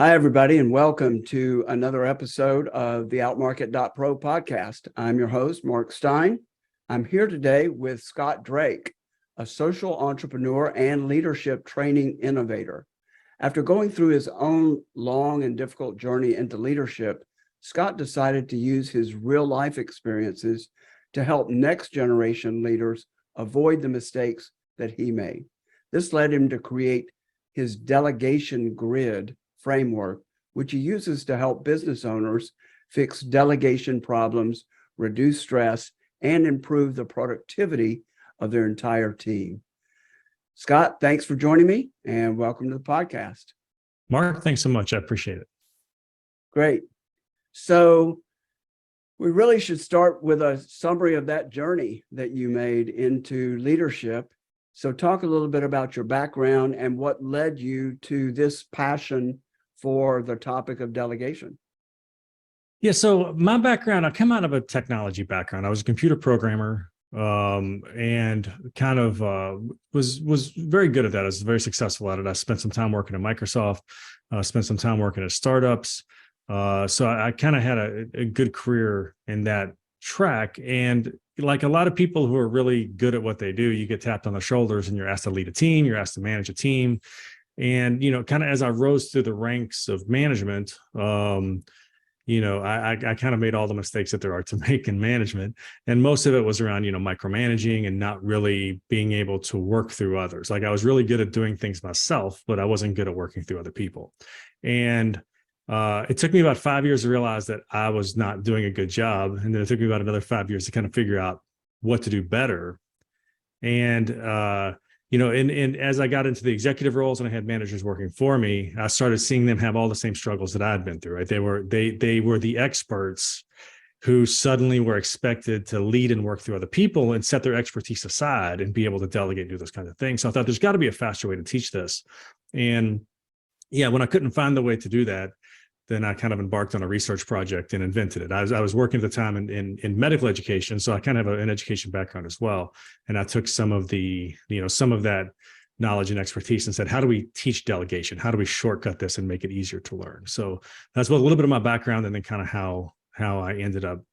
Hi, everybody, and welcome to another episode of the Outmarket.pro podcast. I'm your host, Mark Stein. I'm here today with Scott Drake, a social entrepreneur and leadership training innovator. After going through his own long and difficult journey into leadership, Scott decided to use his real-life experiences to help next generation leaders avoid the mistakes that he made. This led him to create his Delegation Grid framework, which he uses to help business owners fix delegation problems, reduce stress, and improve the productivity of their entire team. Scott, thanks for joining me and welcome to the podcast. Mark, thanks so much. I appreciate it. Great. So we really should start with a summary of that journey that you made into leadership. So talk a little bit about your background and what led you to this passion for the topic of delegation. Yeah, so my background, I come out of a technology background. I was a computer programmer and kind of was very good at that. I was very successful at it. I spent some time working at Microsoft, spent some time working at startups. So I kind of had a good career in that track. And like a lot of people who are really good at what they do, you get tapped on the shoulders and you're asked to lead a team, you're asked to manage a team. And, kind of as I rose through the ranks of management, I kind of made all the mistakes that there are to make in management. And most of it was around, micromanaging and not really being able to work through others. Like I was really good at doing things myself, but I wasn't good at working through other people. And it took me about 5 years to realize that I was not doing a good job. And then it took me about another 5 years to kind of figure out what to do better. And, and as I got into the executive roles and I had managers working for me, I started seeing them have all the same struggles that I had been through, right? They were the experts who suddenly were expected to lead and work through other people and set their expertise aside and be able to delegate and do those kinds of things. So I thought there's got to be a faster way to teach this. And yeah, when I couldn't find the way to do that, then I kind of embarked on a research project and invented it. I was working at the time in medical education, so I kind of have an education background as well. And I took some of that knowledge and expertise and said, how do we teach delegation? How do we shortcut this and make it easier to learn? So that's a little bit of my background, and then kind of how I ended up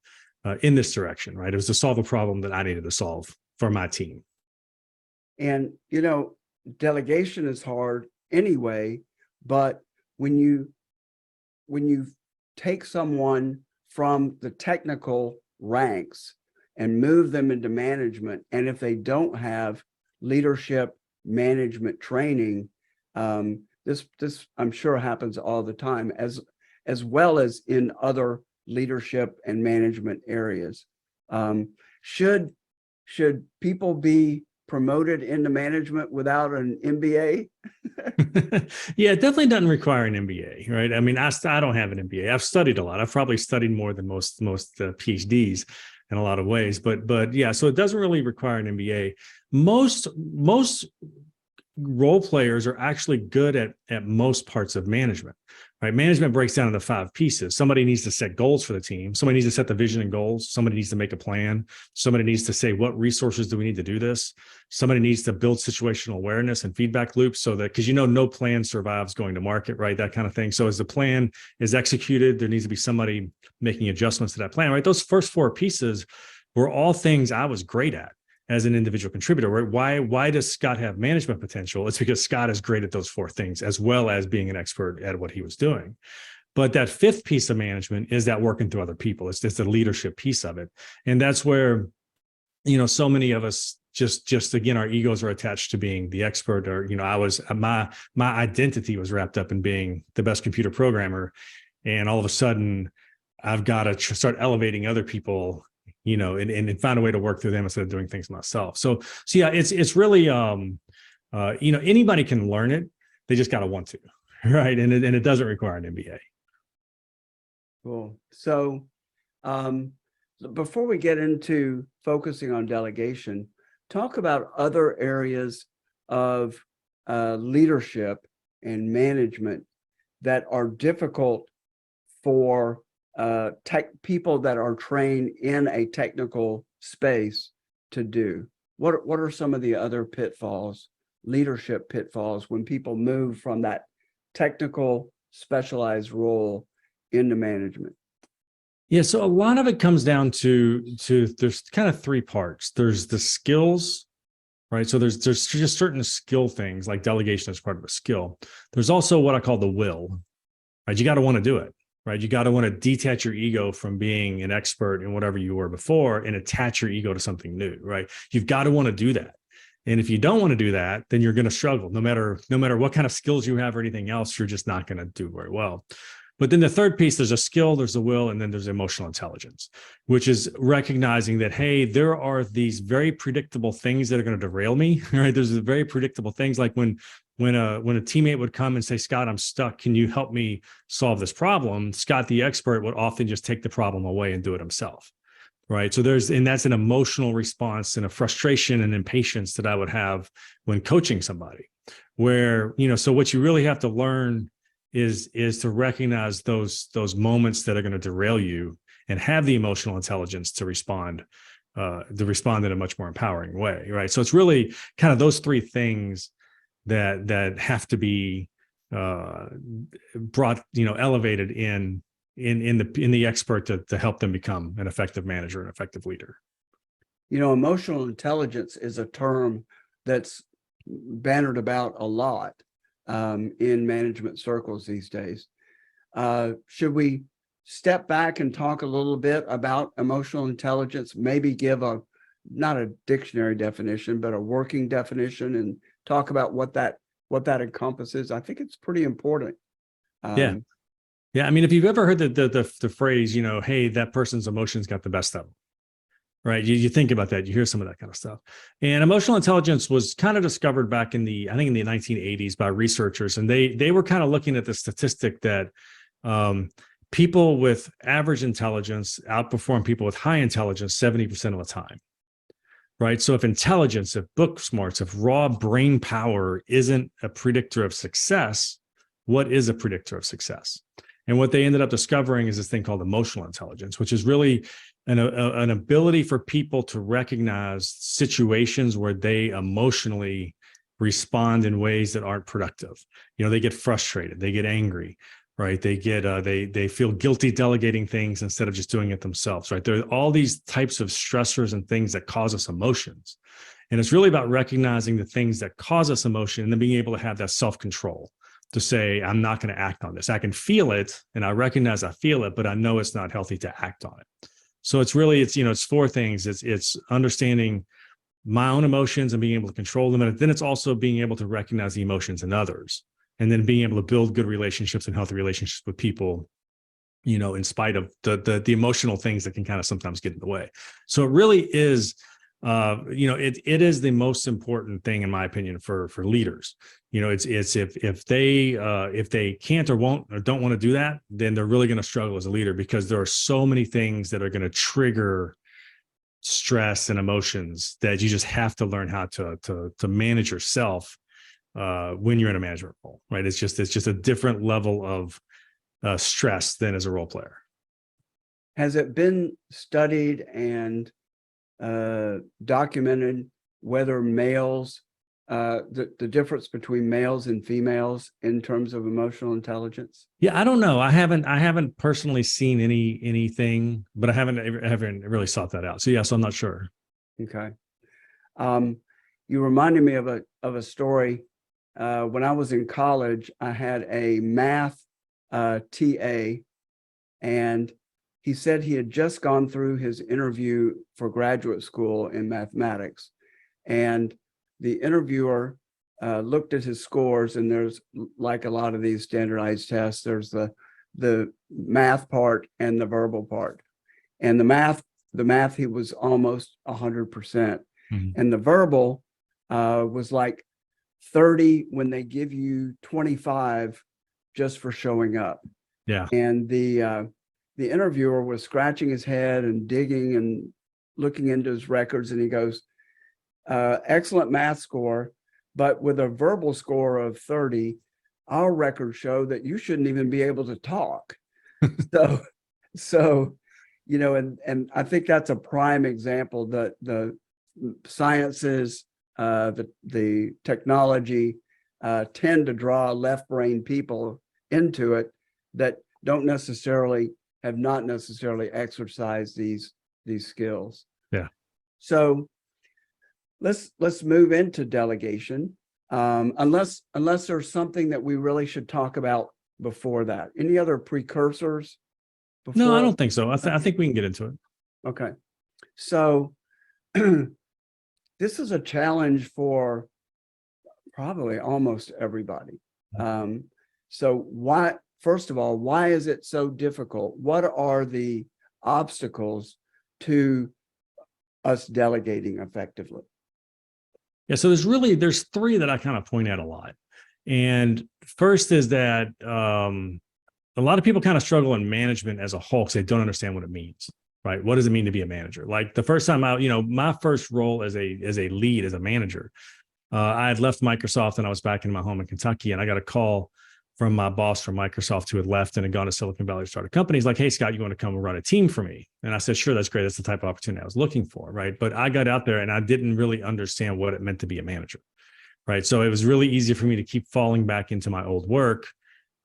in this direction. Right, it was to solve a problem that I needed to solve for my team. And delegation is hard anyway, but when you take someone from the technical ranks and move them into management, and if they don't have leadership management training, this I'm sure happens all the time, as well as in other leadership and management areas. Should people be promoted into management without an MBA? Yeah, it definitely doesn't require an MBA, right? I mean, I don't have an MBA. I've studied a lot. I've probably studied more than most PhDs in a lot of ways, but yeah, so it doesn't really require an MBA. Most role players are actually good at most parts of management, right? Management breaks down into 5 pieces. Somebody needs to set goals for the team. Somebody needs to set the vision and goals. Somebody needs to make a plan. Somebody needs to say, what resources do we need to do this? Somebody needs to build situational awareness and feedback loops so that, because no plan survives going to market, right? That kind of thing. So as the plan is executed, there needs to be somebody making adjustments to that plan, right? Those first 4 pieces were all things I was great at as an individual contributor, right? Why does Scott have management potential? It's because Scott is great at those 4 things, as well as being an expert at what he was doing. But that 5th piece of management is that working through other people. It's the leadership piece of it. And that's where, so many of us just again, our egos are attached to being the expert, or, my identity was wrapped up in being the best computer programmer. And all of a sudden I've got to start elevating other people, and find a way to work through them instead of doing things myself. So yeah, it's really, anybody can learn it. They just got to want to, right? And it doesn't require an MBA. Cool. So before we get into focusing on delegation, talk about other areas of leadership and management that are difficult for people that are trained in a technical space to do. What are some of the other pitfalls, leadership pitfalls, when people move from that technical specialized role in the management? Yeah, so a lot of it comes down to there's kind of three parts. There's the skills, right? So there's just certain skill things like delegation is part of a skill. There's also what I call the will, right? You got to want to do it, right? You got to want to detach your ego from being an expert in whatever you were before and attach your ego to something new, right? You've got to want to do that. And if you don't want to do that, then you're going to struggle. No matter what kind of skills you have or anything else, you're just not going to do very well. But then the third piece, there's a skill, there's a will, and then there's emotional intelligence, which is recognizing that, hey, there are these very predictable things that are going to derail me, right? There's very predictable things like when a teammate would come and say, Scott, I'm stuck. Can you help me solve this problem? Scott, the expert, would often just take the problem away and do it himself, right? So and that's an emotional response and a frustration and impatience that I would have when coaching somebody where, so what you really have to learn is to recognize those moments that are going to derail you and have the emotional intelligence to respond in a much more empowering way, right? So it's really kind of those three things that have to be brought, elevated in the expert to help them become an effective manager and effective leader. Emotional intelligence is a term that's bannered about a lot in management circles these days. Should we step back and talk a little bit about emotional intelligence, maybe give not a dictionary definition, but a working definition, and talk about what that encompasses? I think it's pretty important. Yeah. I mean, if you've ever heard the phrase, hey, that person's emotions got the best of them, right? You think about that, you hear some of that kind of stuff. And emotional intelligence was kind of discovered back in the 1980s by researchers. And they were kind of looking at the statistic that people with average intelligence outperform people with high intelligence 70% of the time, right? So if intelligence, if book smarts, if raw brain power isn't a predictor of success, what is a predictor of success? And what they ended up discovering is this thing called emotional intelligence, which is really an ability for people to recognize situations where they emotionally respond in ways that aren't productive. They get frustrated, they get angry, right? They get they feel guilty delegating things instead of just doing it themselves, right? There are all these types of stressors and things that cause us emotions. And it's really about recognizing the things that cause us emotion and then being able to have that self-control to say, I'm not going to act on this. I can feel it and I recognize I feel it, but I know it's not healthy to act on it. So it's really, it's four things. It's understanding my own emotions and being able to control them. And then it's also being able to recognize the emotions in others and then being able to build good relationships and healthy relationships with people, in spite of the emotional things that can kind of sometimes get in the way. So it really is, it is the most important thing, in my opinion, for leaders. It's if they can't or won't or don't want to do that, then they're really going to struggle as a leader because there are so many things that are going to trigger stress and emotions that you just have to learn how to manage yourself when you're in a management role, right? It's just a different level of stress than as a role player. Has it been studied and documented whether males, the difference between males and females in terms of emotional intelligence? Yeah, I don't know. I haven't personally seen anything, but I haven't really sought that out. So yes, I'm not sure. Okay. You reminded me of a story. When I was in college, I had a math TA, and he said he had just gone through his interview for graduate school in mathematics, and the interviewer looked at his scores, and there's, like a lot of these standardized tests, there's the math part and the verbal part. And the math he was almost 100%. Mm-hmm. And the verbal was like 30 when they give you 25 just for showing up. Yeah. And the interviewer was scratching his head and digging and looking into his records, and he goes, excellent math score, but with a verbal score of 30, our records show that you shouldn't even be able to talk. So, and I think that's a prime example that the sciences, the technology tend to draw left brain people into it that don't necessarily have not necessarily exercised these skills. Yeah. So let's move into delegation. Unless there's something that we really should talk about before that. Any other precursors? No, I don't think so. I think we can get into it. Okay. So this is a challenge for probably almost everybody. So first of all, why is it so difficult? What are the obstacles to us delegating effectively? Yeah, so there's three that I kind of point out a lot. And first is that a lot of people kind of struggle in management as a whole because they don't understand what it means, right? What does it mean to be a manager? Like the first time my first role as a lead, as a manager, I had left Microsoft and I was back in my home in Kentucky, and I got a call from my boss from Microsoft who had left and had gone to Silicon Valley to start a company. He's like, "Hey, Scott, you want to come and run a team for me?" And I said, "Sure, that's great. That's the type of opportunity I was looking for," right? But I got out there and I didn't really understand what it meant to be a manager, right? So it was really easy for me to keep falling back into my old work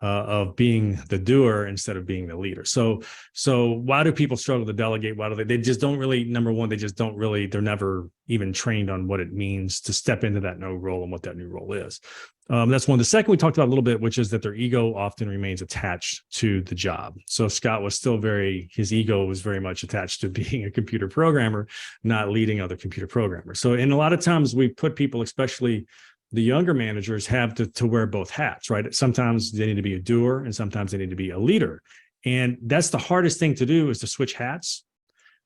of being the doer instead of being the leader. So why do people struggle to delegate? Why do they just don't really, number one, they're never even trained on what it means to step into that new role and what that new role is. That's one. The second we talked about a little bit, which is that their ego often remains attached to the job. So Scott was still his ego was very much attached to being a computer programmer, not leading other computer programmers. So in a lot of times we put people, especially the younger managers, have to wear both hats, right? Sometimes they need to be a doer and sometimes they need to be a leader. And that's the hardest thing to do, is to switch hats,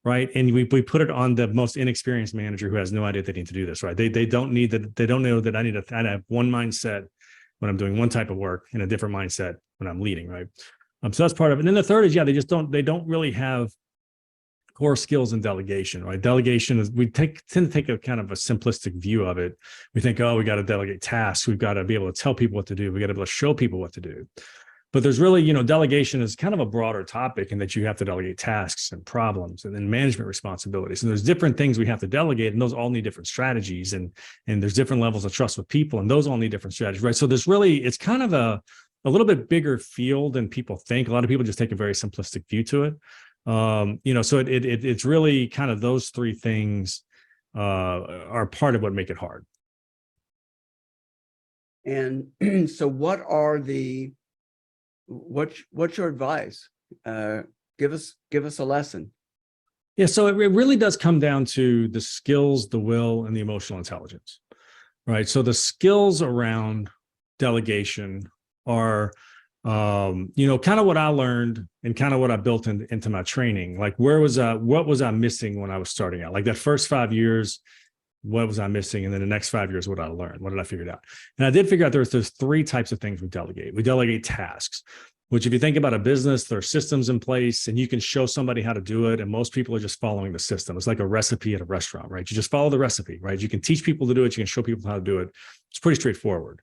right? And we put it on the most inexperienced manager who has no idea they need to do this, right? They don't need that. They don't know that I have one mindset when I'm doing one type of work and a different mindset when I'm leading, right? So that's part of it. And then the third is, they don't really have core skills in delegation, right? Delegation is, tend to take a kind of a simplistic view of it. We think, oh, we got to delegate tasks. We've got to be able to tell people what to do. We got to be able to show people what to do. But there's really, delegation is kind of a broader topic in that you have to delegate tasks and problems and then management responsibilities. And there's different things we have to delegate, and those all need different strategies. And there's different levels of trust with people, and those all need different strategies, right? So it's kind of a little bit bigger field than people think. A lot of people just take a very simplistic view to it. So it's really kind of those three things are part of what make it hard. And so what's your advice? Give us a lesson. Yeah, so it really does come down to the skills, the will, and the emotional intelligence, right? So the skills around delegation are kind of what I learned and kind of what I built into my training. Like, what was I missing when I was starting out? Like that first 5 years, what was I missing? And then the next 5 years, what did I learn? What did I figure out? And I did figure out there's three types of things we delegate. We delegate tasks, which if you think about a business, there are systems in place and you can show somebody how to do it. And most people are just following the system. It's like a recipe at a restaurant, right? You just follow the recipe, right? You can teach people to do it. You can show people how to do it. It's pretty straightforward.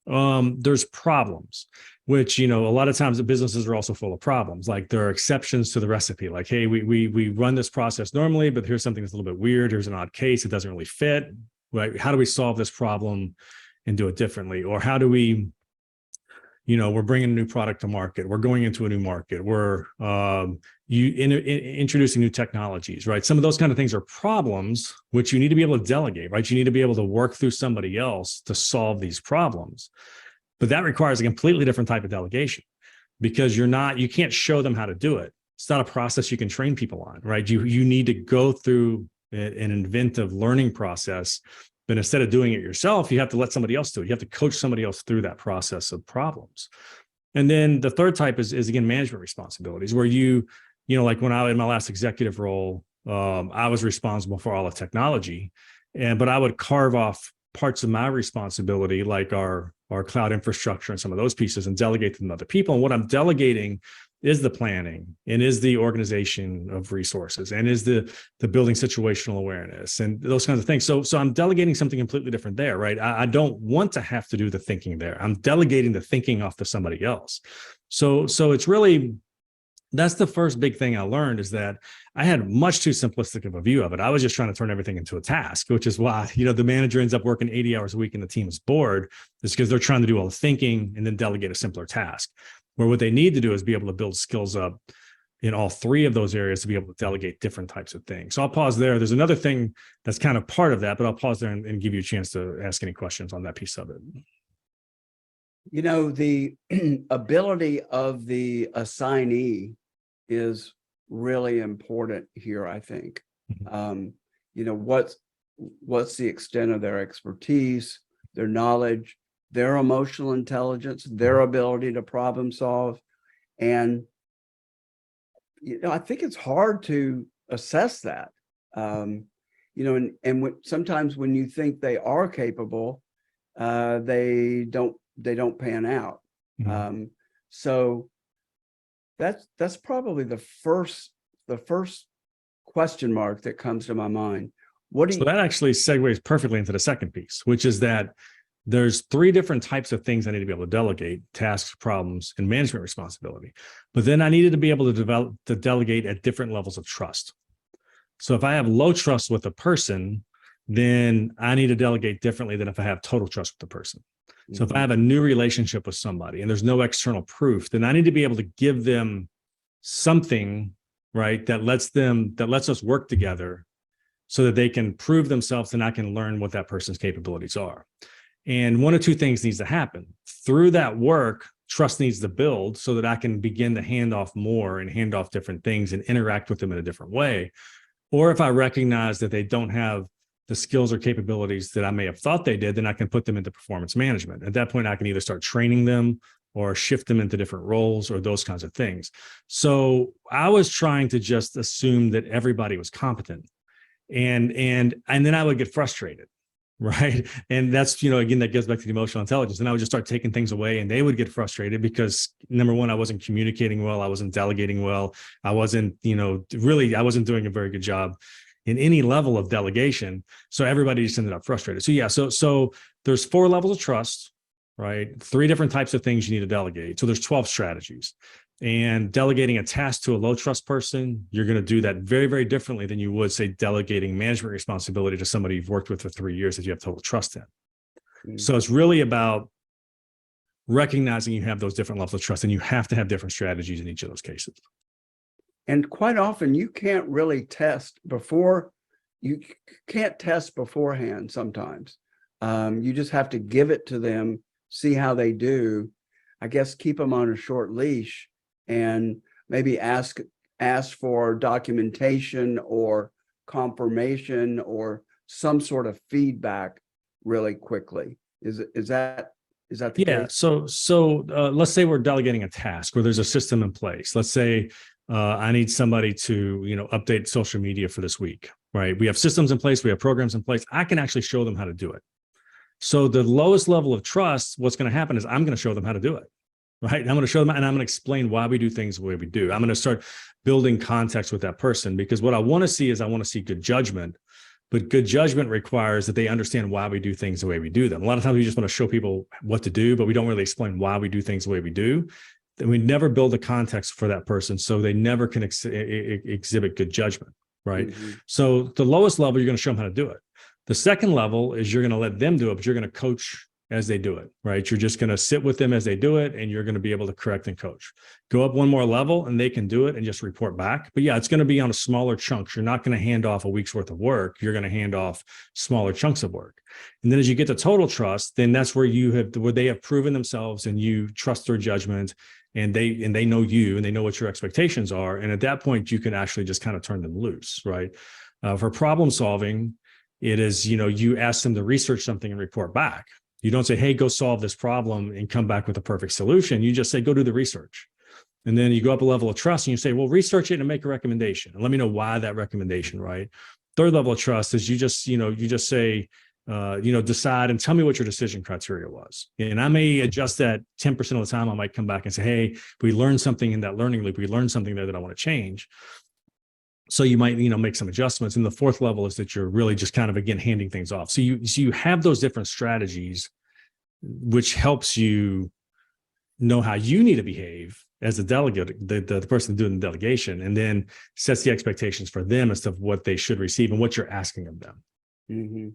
There's problems, which, a lot of times the businesses are also full of problems. Like there are exceptions to the recipe. Like, hey, we run this process normally, but here's something that's a little bit weird. Here's an odd case. It doesn't really fit. Right? How do we solve this problem and do it differently? Or how do we, we're bringing a new product to market. We're going into a new market. We're introducing new technologies, right? Some of those kind of things are problems, which you need to be able to delegate, right? You need to be able to work through somebody else to solve these problems. But that requires a completely different type of delegation, because you can't show them how to do it. It's not a process you can train people on, right? You need to go through an inventive learning process. But instead of doing it yourself, you have to let somebody else do it. You have to coach somebody else through that process of problems. And then the third type is again, management responsibilities, where like when I was in my last executive role, I was responsible for all the technology, but I would carve off parts of my responsibility, like our cloud infrastructure and some of those pieces, and delegate them to other people. And what I'm delegating is the planning, and is the organization of resources, and is the building situational awareness and those kinds of things. So I'm delegating something completely different there, right? I don't want to have to do the thinking there. I'm delegating the thinking off to somebody else. So it's really, that's the first big thing I learned, is that I had much too simplistic of a view of it. I was just trying to turn everything into a task, which is why, the manager ends up working 80 hours a week and the team is bored, is because they're trying to do all the thinking and then delegate a simpler task. Where what they need to do is be able to build skills up in all three of those areas to be able to delegate different types of things. So I'll pause there. There's another thing that's kind of part of that, but I'll pause there and give you a chance to ask any questions on that piece of it. The ability of the assignee is really important here, I think. What's the extent of their expertise, their knowledge, their emotional intelligence, their ability to problem solve. And, I think it's hard to assess that. Sometimes when you think they are capable, they don't pan out. So that's probably the first question mark that comes to my mind. So that actually segues perfectly into the second piece, which is that there's three different types of things I need to be able to delegate: tasks, problems, and management responsibility. But then I needed to be able to delegate at different levels of trust. So if I have low trust with a person, then I need to delegate differently than if I have total trust with the person. So if I have a new relationship with somebody and there's no external proof, then I need to be able to give them something, right, that lets us work together so that they can prove themselves and I can learn what that person's capabilities are. And one of two things needs to happen. Through that work, trust needs to build so that I can begin to hand off more and hand off different things and interact with them in a different way. Or if I recognize that they don't have the skills or capabilities that I may have thought they did, then I can put them into performance management. At that point, I can either start training them or shift them into different roles or those kinds of things. So I was trying to just assume that everybody was competent. And then I would get frustrated, right? And that's, again, that goes back to the emotional intelligence. And I would just start taking things away and they would get frustrated because, number one, I wasn't communicating well. I wasn't delegating well. I wasn't, I wasn't doing a very good job in any level of delegation. So everybody just ended up frustrated. So yeah, so there's 4 levels of trust, right? 3 different types of things you need to delegate. So there's 12 strategies. And delegating a task to a low trust person, you're going to do that very, very differently than you would, say, delegating management responsibility to somebody you've worked with for 3 years that you have total trust in. So it's really about recognizing you have those different levels of trust, and you have to have different strategies in each of those cases. And quite often you can't really test beforehand sometimes. You just have to give it to them, see how they do, I guess, keep them on a short leash and maybe ask for documentation or confirmation or some sort of feedback really quickly. Is that the case? So let's say we're delegating a task where there's a system in place. Let's say I need somebody to, update social media for this week, right? We have systems in place. We have programs in place. I can actually show them how to do it. So the lowest level of trust, what's going to happen is I'm going to show them how to do it, right? I'm going to show them, and I'm going to explain why we do things the way we do. I'm going to start building context with that person, because what I want to see is I want to see good judgment. But good judgment requires that they understand why we do things the way we do them. A lot of times we just want to show people what to do, but we don't really explain why we do things the way we do. Then we never build a context for that person, so they never can exhibit good judgment, right? So the lowest level, you're going to show them how to do it. The second level is you're going to let them do it, but you're going to coach as they do it, right? You're just going to sit with them as they do it, and you're going to be able to correct and coach. Go up one more level and they can do it and just report back. But yeah, it's going to be on a smaller chunks. You're not going to hand off a week's worth of work. You're going to hand off smaller chunks of work. And then as you get to total trust, then that's where they have proven themselves and you trust their judgment, and they know you and they know what your expectations are. And at that point, you can actually just kind of turn them loose, right? For problem solving, it is, you ask them to research something and report back. You don't say, hey, go solve this problem and come back with a perfect solution. You just say, go do the research. And then you go up a level of trust and you say, well, research it and make a recommendation. And let me know why that recommendation, right? Third level of trust is you just say, decide and tell me what your decision criteria was. And I may adjust that 10% of the time. I might come back and say, hey, we learned something in that learning loop. We learned something there that I want to change. So you might, make some adjustments. And the fourth level is that you're really just kind of, again, handing things off. So you have those different strategies, which helps you know how you need to behave as a delegate, the person doing the delegation, and then sets the expectations for them as to what they should receive and what you're asking of them. Mm-hmm.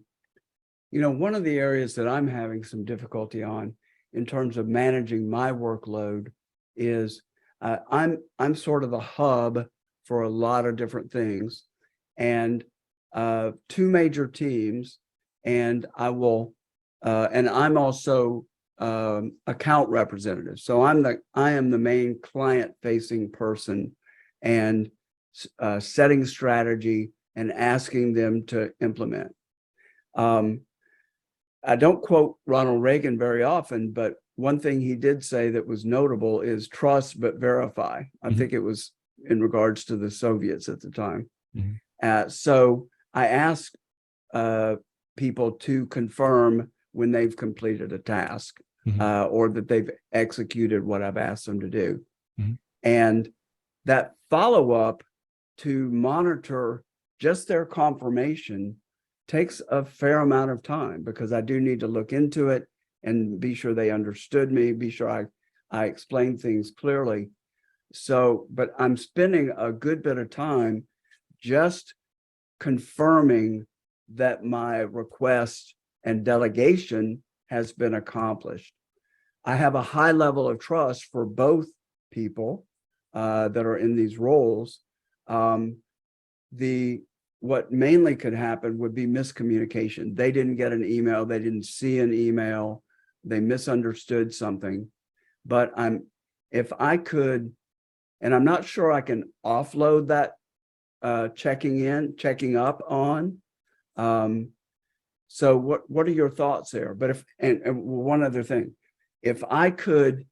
You know, one of the areas that I'm having some difficulty on in terms of managing my workload is I'm sort of the hub for a lot of different things, and two major teams, and I'm also account representative. So I am the main client facing person, and setting strategy and asking them to implement. I don't quote Ronald Reagan very often, but one thing he did say that was notable is trust but verify. I think it was in regards to the Soviets at the time. So I ask people to confirm when they've completed a task, or that they've executed what I've asked them to do. And that follow-up to monitor just their confirmation takes a fair amount of time, because I do need to look into it and be sure they understood me, be sure I explain things clearly. So, but I'm spending a good bit of time just confirming that my request and delegation has been accomplished. I have a high level of trust for both people that are in these roles. What mainly could happen would be miscommunication. They didn't get an email, they didn't see an email, they misunderstood something. But if I could, and I'm not sure I can offload that checking up on. So what are your thoughts there? But and one other thing, if I could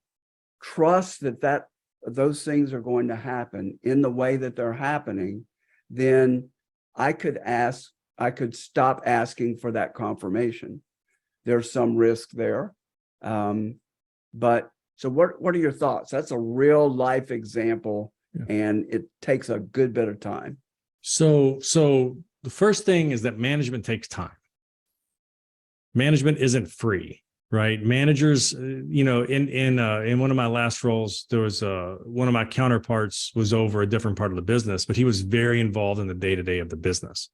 trust that those things are going to happen in the way that they're happening, then I could stop asking for that confirmation. There's some risk there. But so what are your thoughts? That's a real life example, and it takes a good bit of time. So the first thing is that management takes time. Management isn't free, right? Managers, in one of my last roles, there was one of my counterparts was over a different part of the business, but he was very involved in the day-to-day of the business.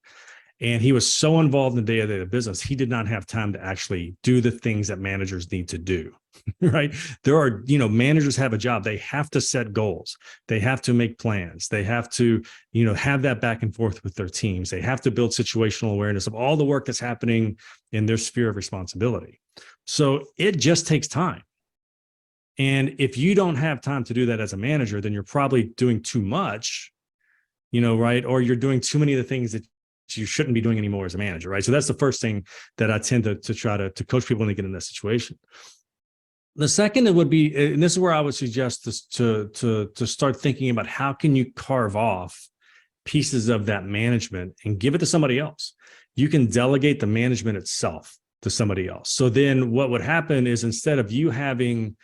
And he was so involved in the day-to-day of the business, he did not have time to actually do the things that managers need to do, right? There are, managers have a job. They have to set goals. They have to make plans. They have to, have that back and forth with their teams. They have to build situational awareness of all the work that's happening in their sphere of responsibility. So it just takes time. And if you don't have time to do that as a manager, then you're probably doing too much, right? Or you're doing too many of the things that you shouldn't be doing anymore as a manager, right? So that's the first thing that I tend to try to coach people when they get in that situation. The second, it would be, and this is where I would suggest this to start thinking about how can you carve off pieces of that management and give it to somebody else. You can delegate the management itself to somebody else. So then what would happen is, instead of you having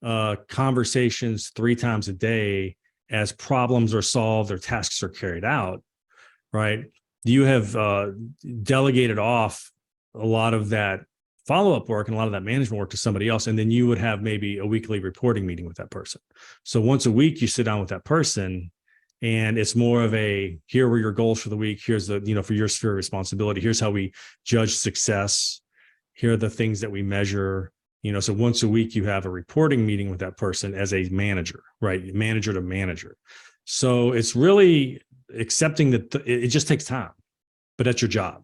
conversations 3 times a day as problems are solved or tasks are carried out, right? You have delegated off a lot of that follow-up work and a lot of that management work to somebody else. And then you would have maybe a weekly reporting meeting with that person. So once a week, you sit down with that person, and it's more of a, here were your goals for the week. Here's the, for your sphere of responsibility. Here's how we judge success. Here are the things that we measure. So once a week, you have a reporting meeting with that person as a manager, right? Manager to manager. So it's really accepting that it just takes time, but that's your job,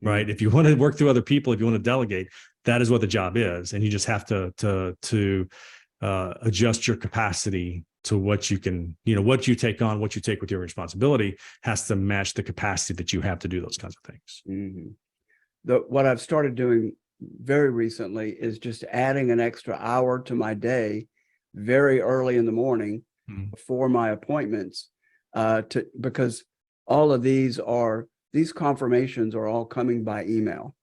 right? If you want to work through other people, if you want to delegate, that is what the job is. And you just have to adjust your capacity to what you can, what you take on, what you take with your responsibility has to match the capacity that you have to do those kinds of things. What I've started doing very recently is just adding an extra hour to my day very early in the morning before my appointments, because all of these confirmations are all coming by email.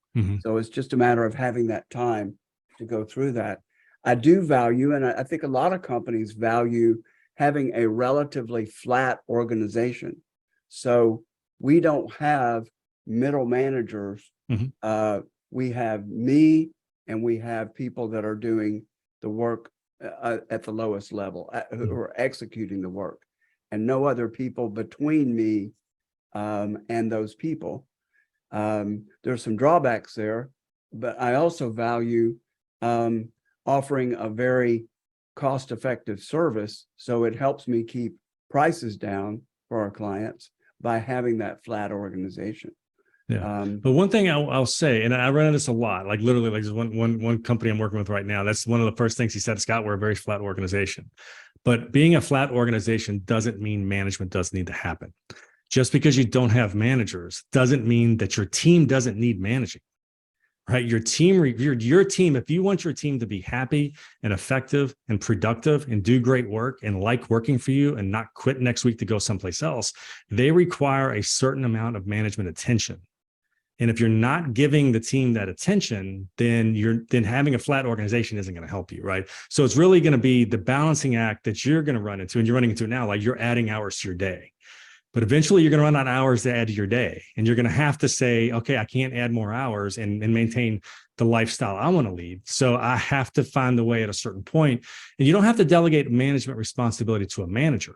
So it's just a matter of having that time to go through that. I do value, and I think a lot of companies value, having a relatively flat organization. So we don't have middle managers. We have me, and we have people that are doing the work at the lowest level who are executing the work, and no other people between me and those people. There's some drawbacks there, but I also value offering a very cost-effective service, so it helps me keep prices down for our clients by having that flat organization. Yeah. But one thing I'll say, and I run into this a lot, like literally, like there's one company I'm working with right now. That's one of the first things he said, Scott, we're a very flat organization. But being a flat organization doesn't mean management doesn't need to happen. Just because you don't have managers doesn't mean that your team doesn't need managing, right? Your team, if you want your team to be happy and effective and productive and do great work and like working for you and not quit next week to go someplace else, they require a certain amount of management attention. And if you're not giving the team that attention, then having a flat organization isn't going to help you, right? So it's really going to be the balancing act that you're going to run into, and you're running into it now, like you're adding hours to your day. But eventually you're going to run out of hours to add to your day. And you're going to have to say, okay, I can't add more hours and maintain the lifestyle I want to lead. So I have to find the way at a certain point. And you don't have to delegate management responsibility to a manager,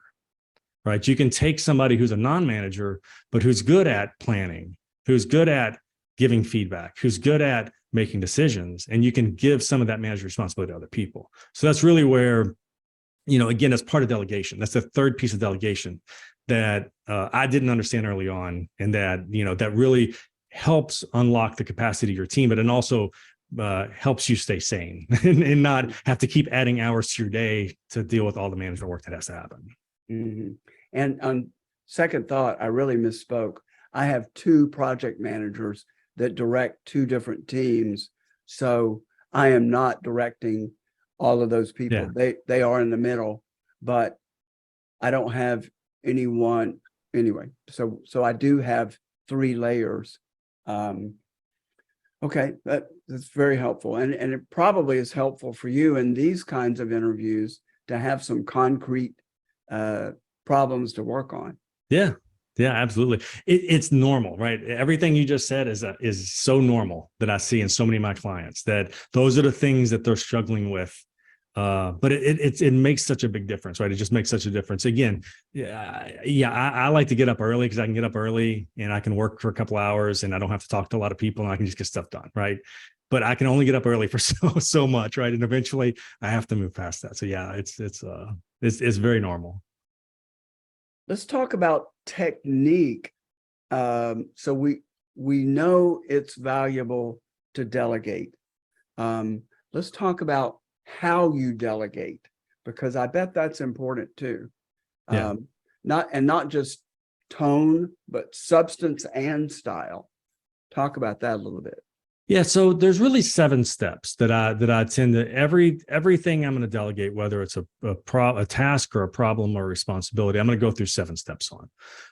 right? You can take somebody who's a non-manager, but who's good at planning, who's good at giving feedback, who's good at making decisions, and you can give some of that management responsibility to other people. So that's really where, again, that's part of delegation. That's the third piece of delegation that I didn't understand early on, and that, that really helps unlock the capacity of your team, but it also helps you stay sane and not have to keep adding hours to your day to deal with all the management work that has to happen. Mm-hmm. And on second thought, I really misspoke. I have 2 project managers that direct 2 different teams. So I am not directing all of those people. Yeah. They are in the middle, but I don't have anyone anyway. So I do have 3 layers. Okay, that's very helpful. And it probably is helpful for you in these kinds of interviews to have some concrete problems to work on. Yeah. Yeah, absolutely. It's normal, right? Everything you just said is so normal that I see in so many of my clients, that those are the things that they're struggling with. But it makes such a big difference, right? It just makes such a difference. Again, I like to get up early because I can get up early and I can work for a couple hours and I don't have to talk to a lot of people and I can just get stuff done, right? But I can only get up early for so much, right? And eventually I have to move past that. So yeah, it's very normal. Let's talk about technique. So we know it's valuable to delegate. Let's talk about how you delegate, because I bet that's important too. Yeah. Not just tone, but substance and style. Talk about that a little bit. Yeah, so there's really 7 steps that I tend to everything I'm going to delegate, whether it's a task or a problem or a responsibility, I'm going to go through 7 steps on.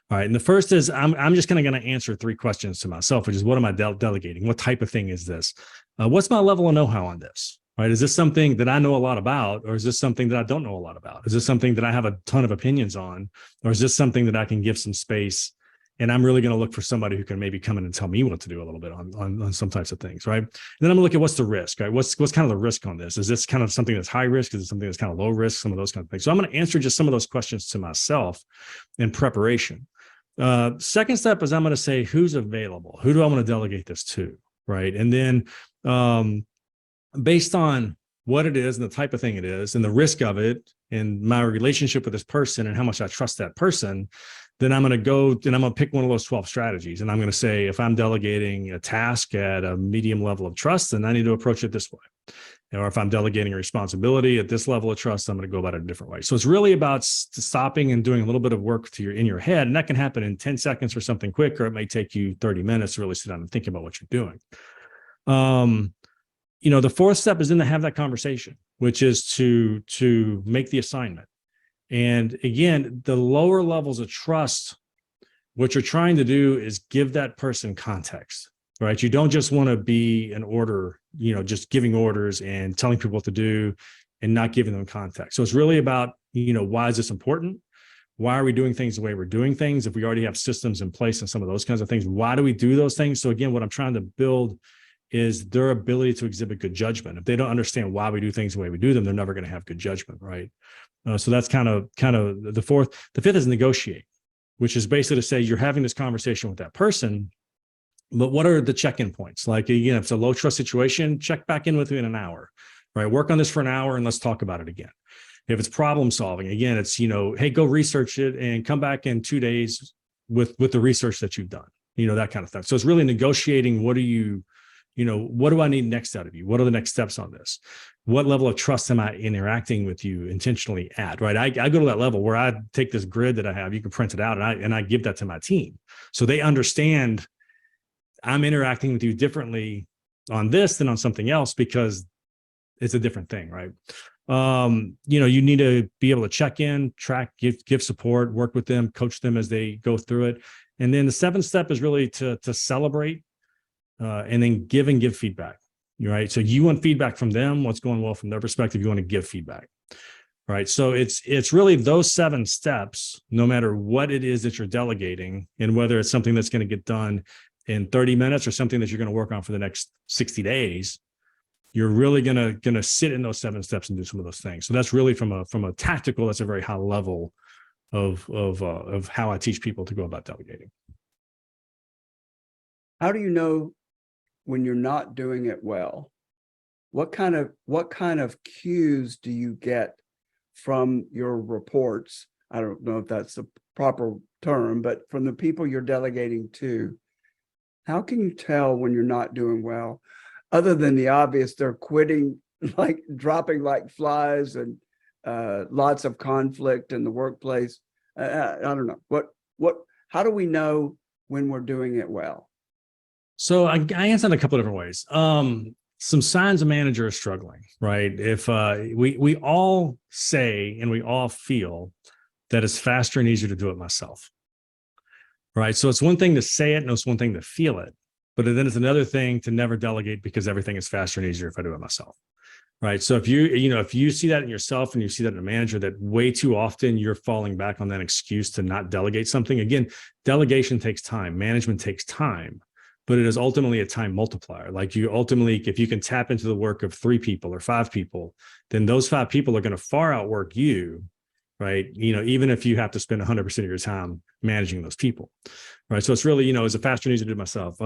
All right, and the first is I'm just going to answer 3 questions to myself, which is, what am I delegating? What type of thing is this? What's my level of know-how on this? Right? Is this something that I know a lot about, or is this something that I don't know a lot about? Is this something that I have a ton of opinions on, or is this something that I can give some space? And I'm really going to look for somebody who can maybe come in and tell me what to do a little bit on some types of things, right? And then I'm going to look at what's the risk, right? What's kind of the risk on this? Is this kind of something that's high risk? Is it something that's kind of low risk? Some of those kind of things. So I'm going to answer just some of those questions to myself in preparation. Second step is I'm going to say, who's available? Who do I want to delegate this to, right? And then based on what it is and the type of thing it is and the risk of it and my relationship with this person and how much I trust that person, then I'm going to go and I'm going to pick one of those 12 strategies. And I'm going to say, if I'm delegating a task at a medium level of trust, then I need to approach it this way. Or if I'm delegating a responsibility at this level of trust, I'm going to go about it a different way. So it's really about stopping and doing a little bit of work in your head. And that can happen in 10 seconds or something quick, or it may take you 30 minutes to really sit down and think about what you're doing. The 4th step is then to have that conversation, which is to make the assignment. And again, the lower levels of trust, what you're trying to do is give that person context, right? You don't just want to be an order, just giving orders and telling people what to do and not giving them context. So it's really about, why is this important? Why are we doing things the way we're doing things? If we already have systems in place and some of those kinds of things, why do we do those things? So again, what I'm trying to build is their ability to exhibit good judgment. If they don't understand why we do things the way we do them, they're never going to have good judgment, right? So that's kind of the fourth. The fifth is negotiate, which is basically to say you're having this conversation with that person, but what are the check-in points? Like, again, if it's a low trust situation, check back in with me in an hour, right? Work on this for an hour and let's talk about it again. If it's problem solving, again, it's, hey, go research it and come back in 2 days with the research that you've done, that kind of thing. So it's really negotiating. What do I need next out of you? What are the next steps on this? What level of trust am I interacting with you intentionally at, right? I go to that level where I take this grid that I have, you can print it out, and I give that to my team. So they understand I'm interacting with you differently on this than on something else because it's a different thing, right? You need to be able to check in, track, give support, work with them, coach them as they go through it. And then the seventh step is really to celebrate and then give feedback, right? So you want feedback from them, what's going well from their perspective, you want to give feedback, right? So it's really those 7 steps, no matter what it is that you're delegating, and whether it's something that's going to get done in 30 minutes or something that you're going to work on for the next 60 days, you're really going to sit in those 7 steps and do some of those things. So that's really from a tactical, that's a very high level of how I teach people to go about delegating. How do you know when you're not doing it well? What kind of cues do you get from your reports? I don't know if that's the proper term, but from the people you're delegating to, how can you tell when you're not doing well? Other than the obvious, they're quitting, like dropping like flies, and lots of conflict in the workplace. I don't know. How do we know when we're doing it well? So I answered a couple of different ways. Some signs a manager is struggling, right? If we all say and we all feel that it's faster and easier to do it myself, right? So it's one thing to say it and it's one thing to feel it, but then it's another thing to never delegate because everything is faster and easier if I do it myself, right? So if you see that in yourself and you see that in a manager, that way too often you're falling back on that excuse to not delegate something. Again, delegation takes time, management takes time, but it is ultimately a time multiplier. Like you ultimately, if you can tap into the work of 3 people or 5 people, then those 5 people are going to far outwork you, right? Even if you have to spend 100% of your time managing those people, right? So it's really, is it faster and easier to do myself?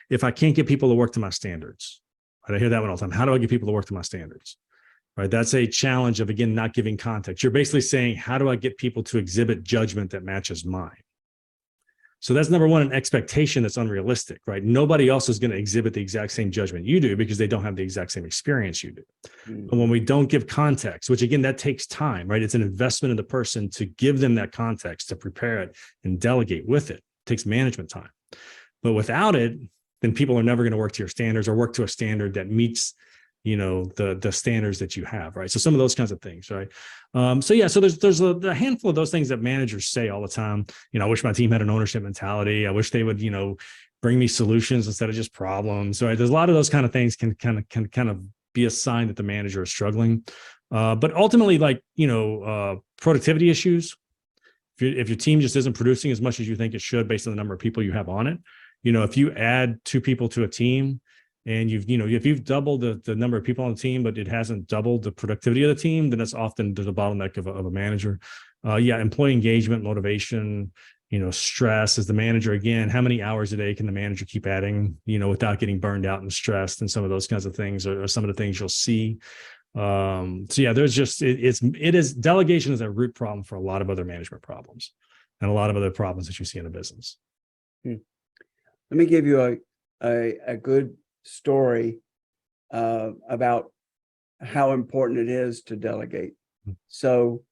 If I can't get people to work to my standards, right? I hear that one all the time. How do I get people to work to my standards? Right? That's a challenge of, again, not giving context. You're basically saying, how do I get people to exhibit judgment that matches mine? So that's number one, an expectation that's unrealistic, right? Nobody else is going to exhibit the exact same judgment you do because they don't have the exact same experience you do. But when we don't give context, which again, that takes time, right? It's an investment in the person to give them that context, to prepare it and delegate with it. It takes management time. But without it, then people are never going to work to your standards or work to a standard that meets the standards that you have, right? So some of those kinds of things, right? So there's a handful of those things that managers say all the time. I wish my team had an ownership mentality. I wish they would, bring me solutions instead of just problems. Right? There's a lot of those kind of things can kind of be a sign that the manager is struggling. But ultimately, productivity issues. If your team just isn't producing as much as you think it should based on the number of people you have on it, if you add 2 people to a team, and if you've doubled the number of people on the team, but it hasn't doubled the productivity of the team, then that's often the bottleneck of a manager. Employee engagement, motivation, stress as the manager. Again, how many hours a day can the manager keep adding, without getting burned out and stressed, and some of those kinds of things are some of the things you'll see. There's just, it is delegation is a root problem for a lot of other management problems and a lot of other problems that you see in a business. Let me give you a good story about how important it is to delegate. So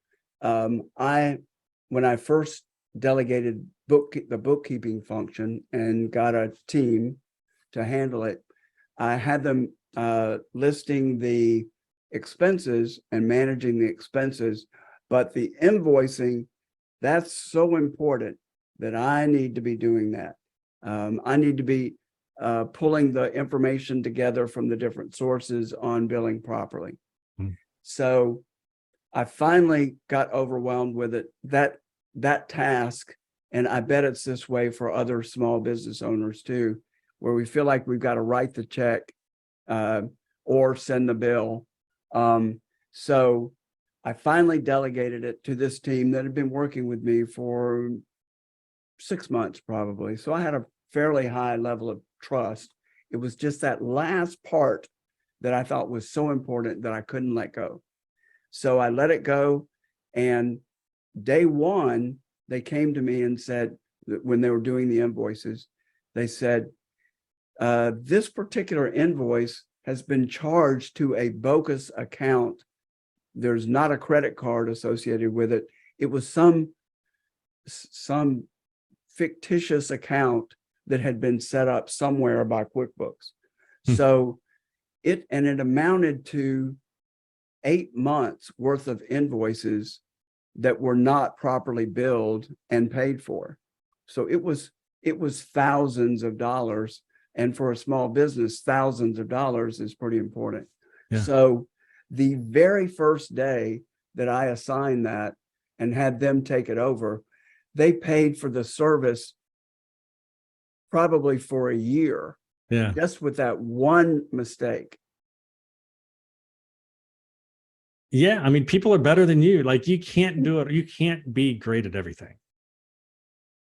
when I first delegated the bookkeeping function and got a team to handle it, I had them listing the expenses and managing the expenses, but the invoicing, that's so important that I need to be doing that. I need to be pulling the information together from the different sources on billing properly. So I finally got overwhelmed with it, that task. And I bet it's this way for other small business owners too, where we feel like we've got to write the check or send the bill. So I finally delegated it to this team that had been working with me for 6 months probably. So I had a fairly high level of trust. It was just that last part that I thought was so important that I couldn't let go. So I let it go. And day one, they came to me and said, that when they were doing the invoices, they said, this particular invoice has been charged to a bogus account. There's not a credit card associated with it. It was some fictitious account that had been set up somewhere by QuickBooks. So it amounted to 8 months worth of invoices that were not properly billed and paid for. So it was thousands of dollars. And for a small business, thousands of dollars is pretty important. Yeah. So the very first day that I assigned that and had them take it over, they paid for the service probably for a year. Yeah. Just with that one mistake. Yeah. I mean, people are better than you. Like, you can't do it. You can't be great at everything.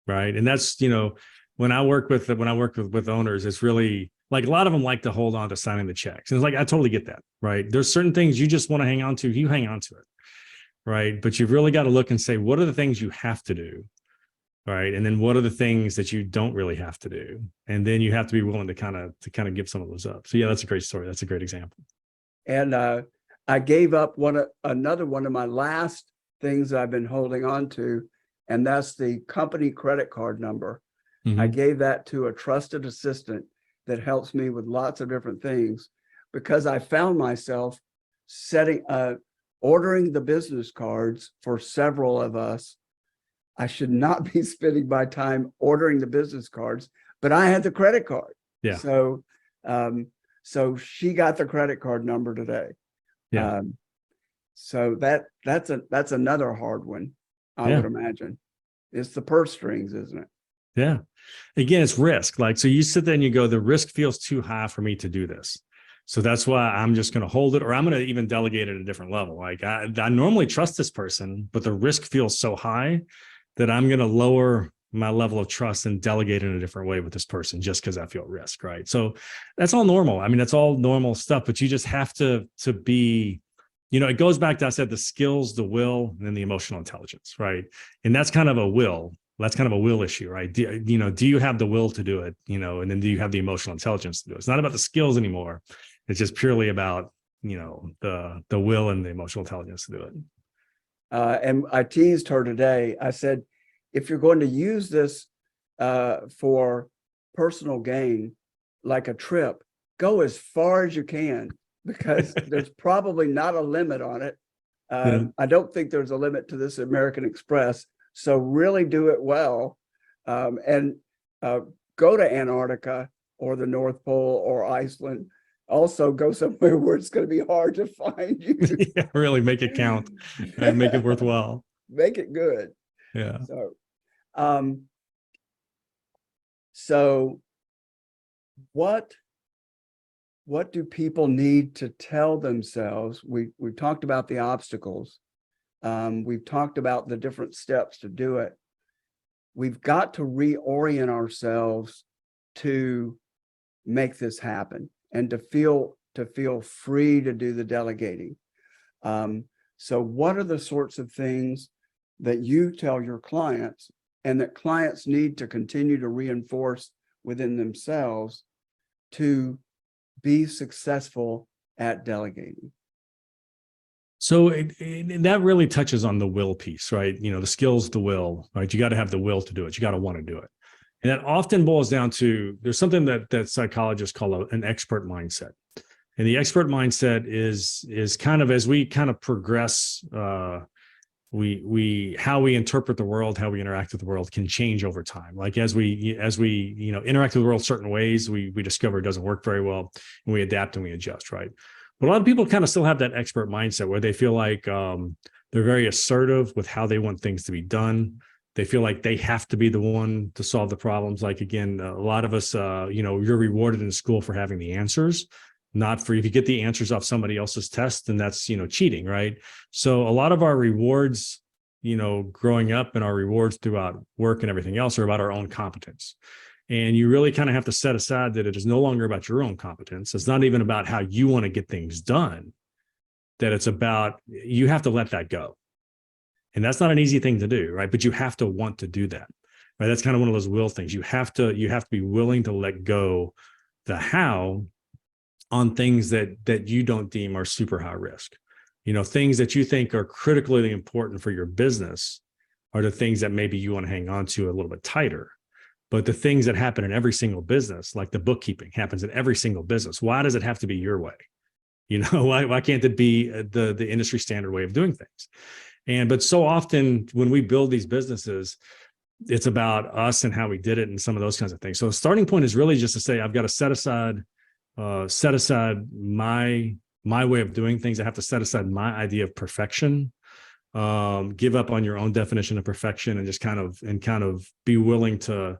Right. And that's, when I work with owners, it's really like, a lot of them like to hold on to signing the checks. And it's like, I totally get that. Right. There's certain things you just want to hang on to. You hang on to it. Right. But you've really got to look and say, what are the things you have to do? Right. And then what are the things that you don't really have to do? And then you have to be willing to kind of give some of those up. So yeah, that's a great story. That's a great example. And I gave up another one of my last things I've been holding on to, and that's the company credit card number. Mm-hmm. I gave that to a trusted assistant that helps me with lots of different things, because I found myself ordering the business cards for several of us. I should not be spending my time ordering the business cards, but I had the credit card. Yeah. So she got the credit card number today. Yeah. So that's another hard one, I would imagine. It's the purse strings, isn't it? Yeah. Again, it's risk. Like, so you sit there and you go, the risk feels too high for me to do this. So that's why I'm just going to hold it, or I'm going to even delegate it at a different level. Like, I normally trust this person, but the risk feels so high that I'm going to lower my level of trust and delegate in a different way with this person just because I feel risk. Right. So that's all normal. I mean, that's all normal stuff, but you just have to be, it goes back to, I said, the skills, the will, and then the emotional intelligence. Right. And that's kind of a will. That's kind of a will issue, right? Do you have the will to do it? And then do you have the emotional intelligence to do it? It's not about the skills anymore. It's just purely about, the will and the emotional intelligence to do it. And I teased her today. I said, if you're going to use this for personal gain, like a trip, go as far as you can, because there's probably not a limit on it. I don't think there's a limit to this American Express. So really do it well, and go to Antarctica or the North Pole or Iceland. Also go somewhere where it's going to be hard to find you. Yeah, really make it count and make it worthwhile. Make it good. Yeah. So what do people need to tell themselves? We've talked about the obstacles. We've talked about the different steps to do it. We've got to reorient ourselves to make this happen and to feel free to do the delegating. So what are the sorts of things that you tell your clients and that clients need to continue to reinforce within themselves to be successful at delegating? So that really touches on the will piece, right? The skills, the will, right? You got to have the will to do it. You got to want to do it. And that often boils down to, there's something that psychologists call an expert mindset. And the expert mindset is kind of, as we kind of progress, how we interpret the world, how we interact with the world can change over time. Like as we interact with the world certain ways, we discover it doesn't work very well, and we adapt and we adjust, right? But a lot of people kind of still have that expert mindset where they feel like they're very assertive with how they want things to be done. They feel like they have to be the one to solve the problems. Like, again, a lot of us, you're rewarded in school for having the answers. not for, if you get the answers off somebody else's test, then that's, cheating, right? So a lot of our rewards, growing up, and our rewards throughout work and everything else are about our own competence. And you really kind of have to set aside that it is no longer about your own competence. It's not even about how you want to get things done, that it's about, you have to let that go. And that's not an easy thing to do, right? But you have to want to do that, right? That's kind of one of those will things. You have to be willing to let go the how on things that you don't deem are super high risk. Things that you think are critically important for your business are the things that maybe you want to hang on to a little bit tighter. But the things that happen in every single business, like the bookkeeping happens in every single business. Why does it have to be your way? Why can't it be the industry standard way of doing things? But so often when we build these businesses, it's about us and how we did it and some of those kinds of things. So the starting point is really just to say, I've got to set aside my way of doing things. I have to set aside my idea of perfection, give up on your own definition of perfection, and just kind of be willing to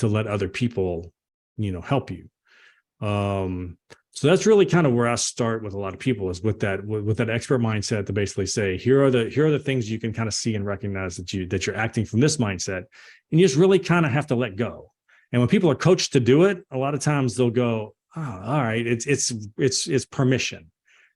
let other people, help you. So that's really kind of where I start with a lot of people, is with that expert mindset, to basically say, here are the things you can kind of see and recognize that you're acting from this mindset, and you just really kind of have to let go. And when people are coached to do it, a lot of times they'll go, oh, all right, it's permission.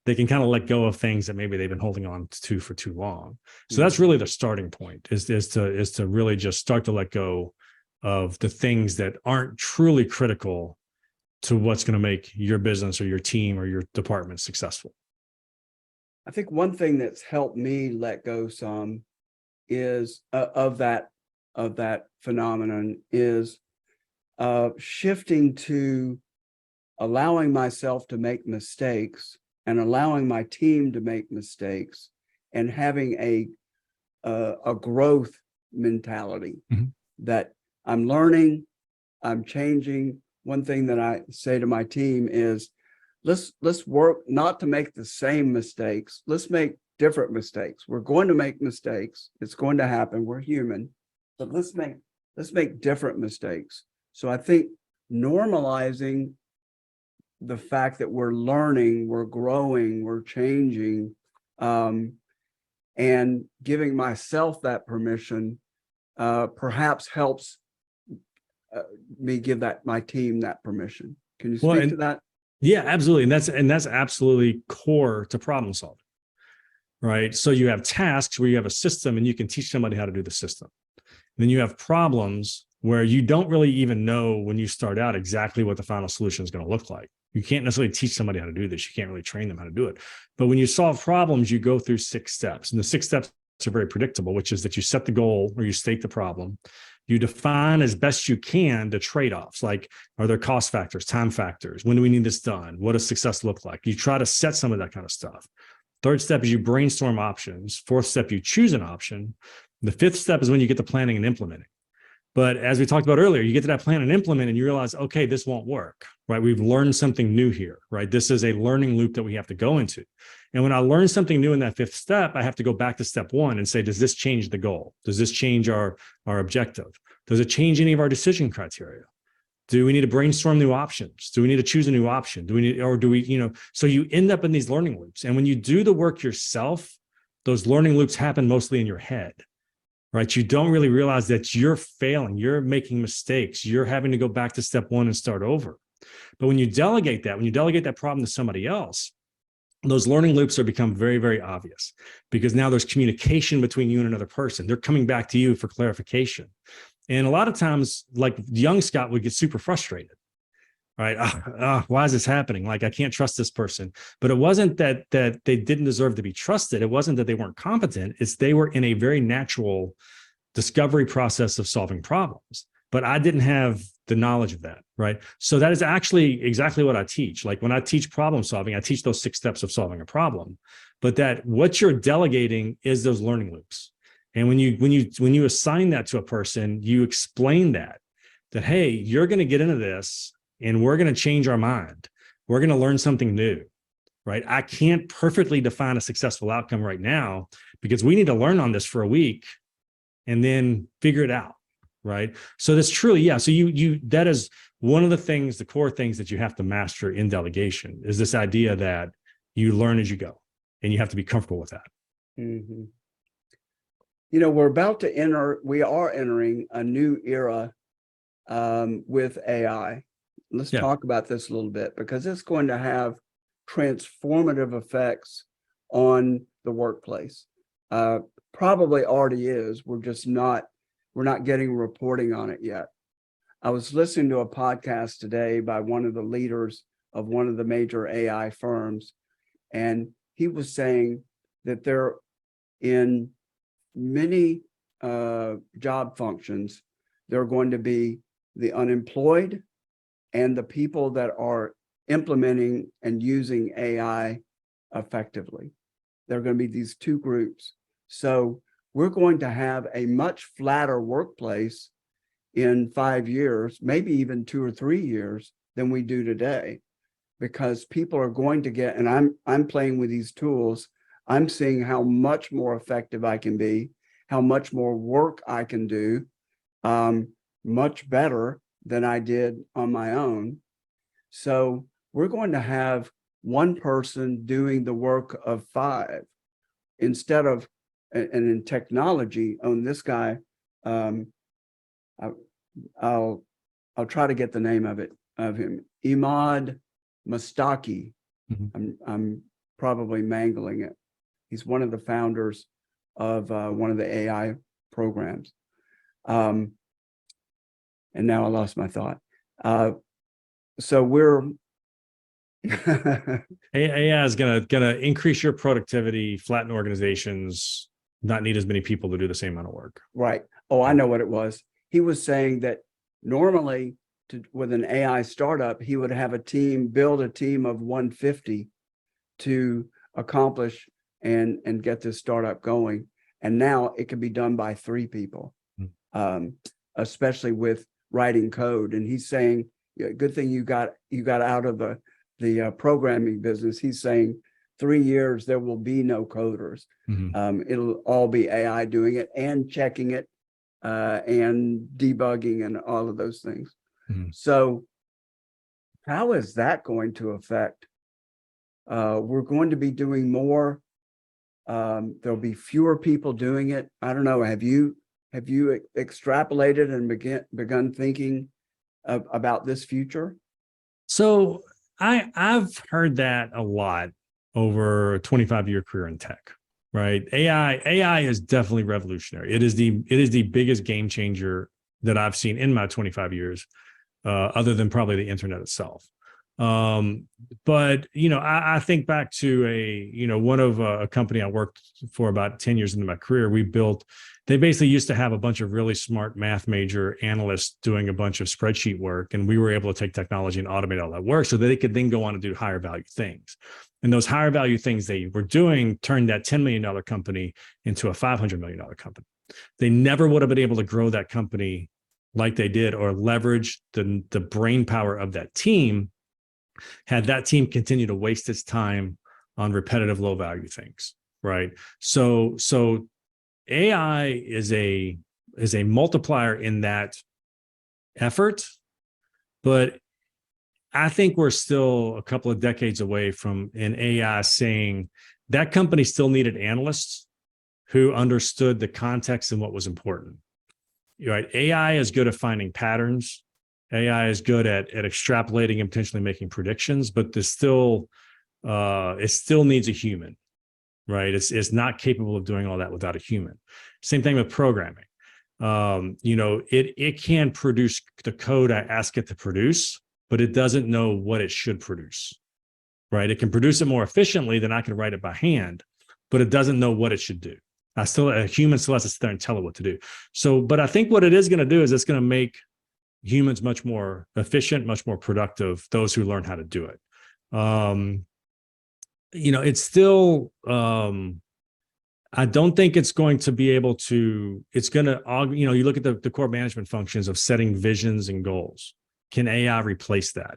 They can kind of let go of things that maybe they've been holding on to for too long. So that's really the starting point, is to really just start to let go of the things that aren't truly critical to what's going to make your business or your team or your department successful. I think one thing that's helped me let go some is of that phenomenon is shifting to allowing myself to make mistakes and allowing my team to make mistakes, and having a growth mentality, that I'm learning, I'm changing. One thing that I say to my team is, let's work not to make the same mistakes. Let's make different mistakes. We're going to make mistakes. It's going to happen. We're human, but let's make different mistakes. So I think normalizing the fact that we're learning, we're growing, we're changing, and giving myself that permission perhaps helps me give my team that permission. Can you speak to that? Yeah, absolutely. And that's absolutely core to problem solving, right? So you have tasks where you have a system and you can teach somebody how to do the system. And then you have problems where you don't really even know when you start out exactly what the final solution is going to look like. You can't necessarily teach somebody how to do this. You can't really train them how to do it. But when you solve problems, you go through 6 steps. And the 6 steps are very predictable, which is that you set the goal, or you state the problem. You define as best you can the trade-offs, like, are there cost factors, time factors? When do we need this done? What does success look like? You try to set some of that kind of stuff. 3rd step is you brainstorm options. 4th step, you choose an option. The 5th step is when you get to planning and implementing. But as we talked about earlier, you get to that plan and implement, and you realize, okay, this won't work, right? We've learned something new here, right? This is a learning loop that we have to go into. And when I learn something new in that 5th step, I have to go back to step 1 and say, does this change the goal? Does this change our objective? Does it change any of our decision criteria? Do we need to brainstorm new options? Do we need to choose a new option? So you end up in these learning loops. And when you do the work yourself, those learning loops happen mostly in your head. Right? You don't really realize that you're failing, you're making mistakes, you're having to go back to step 1 and start over. But when you delegate that problem to somebody else, those learning loops become very, very obvious, because now there's communication between you and another person. They're coming back to you for clarification. And a lot of times, like, young Scott would get super frustrated. Right? Why is this happening? Like, I can't trust this person. But it wasn't that they didn't deserve to be trusted. It wasn't that they weren't competent. It's they were in a very natural discovery process of solving problems. But I didn't have the knowledge of that, right? So that is actually exactly what I teach. Like, when I teach problem solving, I teach those 6 steps of solving a problem. But that what you're delegating is those learning loops. And when you assign that to a person, you explain that hey, you're going to get into this, and we're going to change our mind. We're going to learn something new, right? I can't perfectly define a successful outcome right now, because we need to learn on this for a week and then figure it out, right? So that's truly, yeah. So that is one of the things, the core things that you have to master in delegation is this idea that you learn as you go, and you have to be comfortable with that. Mm-hmm. We are entering a new era with AI. Let's talk about this a little bit, because it's going to have transformative effects on the workplace. Probably already is. We're not getting reporting on it yet. I was listening to a podcast today by one of the leaders of one of the major AI firms, and he was saying that they're in many job functions, there are going to be the unemployed and the people that are implementing and using AI effectively. There are going to be these two groups. So we're going to have a much flatter workplace in 5 years, maybe even 2 or 3 years, than we do today, because people are going to get, and I'm playing with these tools. I'm seeing how much more effective I can be, how much more work I can do, much better than I did on my own. So we're going to have one person doing the work of 5 instead of, and in technology, on this guy, I'll try to get the name of him, Imad Mustaki. Mm-hmm. I'm probably mangling it. He's one of the founders of one of the AI programs. And now I lost my thought. So we're AI is gonna increase your productivity, flatten organizations, not need as many people to do the same amount of work. Right. Oh, I know what it was. He was saying that normally with an AI startup, he would have build a team of 150 to accomplish and get this startup going. And now it can be done by 3 people, especially with writing code. And he's saying, good thing you got out of the programming business. He's saying 3 years, there will be no coders. Mm-hmm. It'll all be AI doing it and checking it and debugging and all of those things. Mm-hmm. So how is that going to affect? We're going to be doing more. There'll be fewer people doing it. I don't know. Have you extrapolated and begun thinking about this future? So I've heard that a lot over a 25-year career in tech, right? AI is definitely revolutionary. It is the biggest game changer that I've seen in my 25 years, other than probably the internet itself. But I think back to one of a company I worked for about 10 years into my career. They basically used to have a bunch of really smart math major analysts doing a bunch of spreadsheet work, and we were able to take technology and automate all that work so that they could then go on to do higher value things. And those higher value things they were doing turned that $10 million company into a $500 million company. They never would have been able to grow that company like they did or leverage the brain power of that team had that team continue to waste its time on repetitive low value things, right? So AI is a multiplier in that effort, but I think we're still a couple of decades away from an AI saying that company still needed analysts who understood the context and what was important. Right? AI is good at finding patterns. AI is good at extrapolating and potentially making predictions, but it still needs a human, right? It's not capable of doing all that without a human. Same thing with programming. It can produce the code I ask it to produce, but it doesn't know what it should produce, right? It can produce it more efficiently than I can write it by hand, but it doesn't know what it should do. A human still has to sit there and tell it what to do. So, but I think what it is going to do is it's going to make humans much more efficient, much more productive, those who learn how to do it. It's still, I don't think it's going to be able to, it's going to, you look at the core management functions of setting visions and goals. Can AI replace that?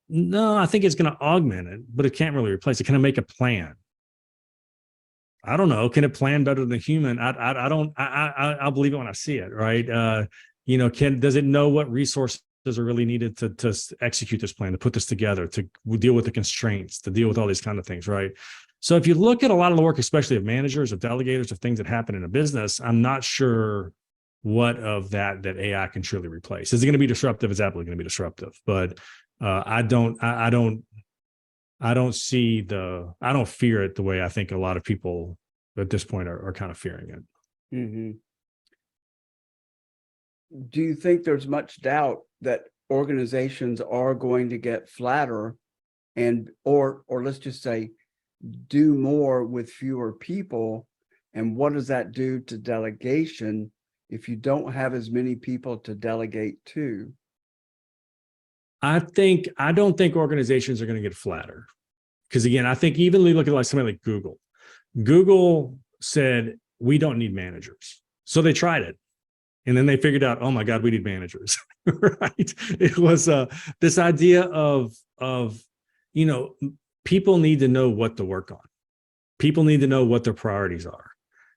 No, I think it's going to augment it, but it can't really replace it. Can it make a plan? I don't know. Can it plan better than a human? I'll believe it when I see it, right? Does it know what resources are really needed to execute this plan, to put this together, to deal with the constraints, to deal with all these kind of things, right? So if you look at a lot of the work, especially of managers, of delegators, of things that happen in a business, I'm not sure what of that AI can truly replace. Is it going to be disruptive? It's absolutely going to be disruptive, but I don't fear it the way I think a lot of people at this point are kind of fearing it. Mm-hmm. Do you think there's much doubt that organizations are going to get flatter and or let's just say do more with fewer people? And what does that do to delegation if you don't have as many people to delegate to? I don't think organizations are going to get flatter, because again, I think even look at like somebody like Google. Google said we don't need managers, so they tried it, and then they figured out, oh my God, we need managers. Right? It was this idea of people need to know what to work on. People need to know what their priorities are.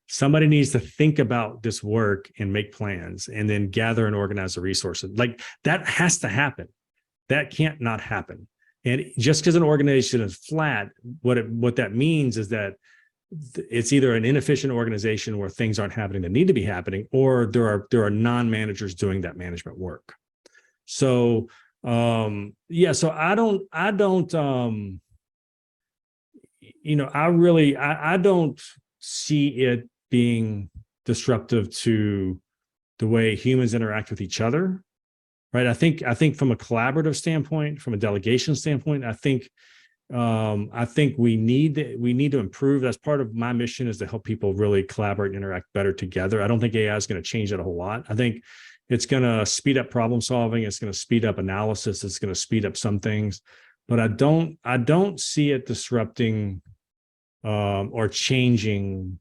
Somebody needs to think about this work and make plans, and then gather and organize the resources. Like that has to happen. That can't not happen. And just because an organization is flat, what that means is that it's either an inefficient organization where things aren't happening that need to be happening, or there are non-managers doing that management work. So so I don't I don't see it being disruptive to the way humans interact with each other. Right. I think from a collaborative standpoint, from a delegation standpoint, I think we need to improve. That's part of my mission, is to help people really collaborate and interact better together. I don't think AI is going to change that a whole lot. I think it's going to speed up problem solving. It's going to speed up analysis. It's going to speed up some things, but I don't see it disrupting or changing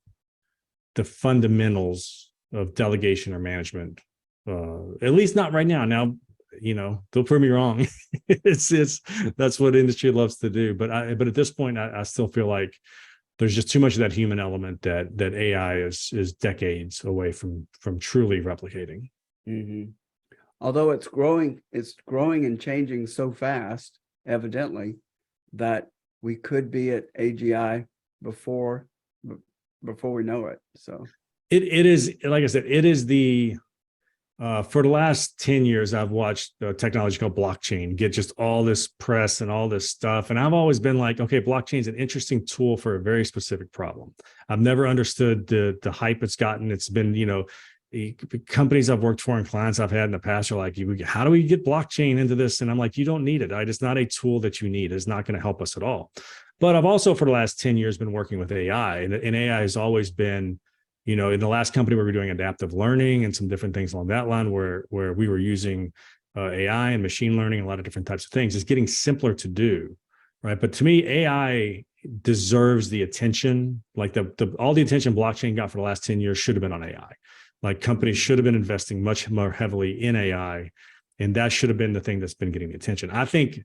the fundamentals of delegation or management. At least not right now. Now, they'll prove me wrong. it's that's what industry loves to do. But at this point, I still feel like there's just too much of that human element that AI is decades away from truly replicating. Mm-hmm. Although it's growing and changing so fast, evidently, that we could be at AGI before we know it. So it is, like I said, it is the for the last 10 years, I've watched technology called blockchain get just all this press and all this stuff. And I've always been like, okay, blockchain is an interesting tool for a very specific problem. I've never understood the hype it's gotten. It's been, companies I've worked for and clients I've had in the past are like, how do we get blockchain into this? And I'm like, you don't need it. It's not a tool that you need. It's not going to help us at all. But I've also, for the last 10 years, been working with AI, and AI has always been, in the last company we were doing adaptive learning and some different things along that line, where we were using AI and machine learning and a lot of different types of things. It's getting simpler to do, right? But to me, AI deserves the attention. Like all the attention blockchain got for the last 10 years should have been on AI. Like companies should have been investing much more heavily in AI, and that should have been the thing that's been getting the attention. I think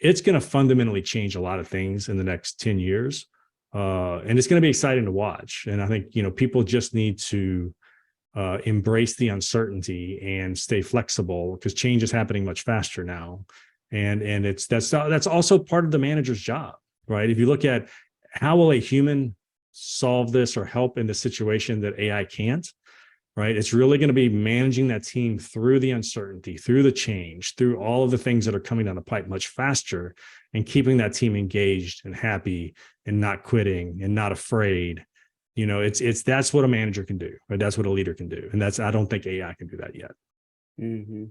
it's going to fundamentally change a lot of things in the next 10 years. And it's going to be exciting to watch. And I think, people just need to embrace the uncertainty and stay flexible, because change is happening much faster now. And that's also part of the manager's job, right? If you look at how will a human solve this or help in the situation that AI can't, right? It's really going to be managing that team through the uncertainty, through the change, through all of the things that are coming down the pipe much faster, and keeping that team engaged and happy and not quitting and not afraid. That's what a manager can do, right? That's what a leader can do. And I don't think AI can do that yet. Mm-hmm.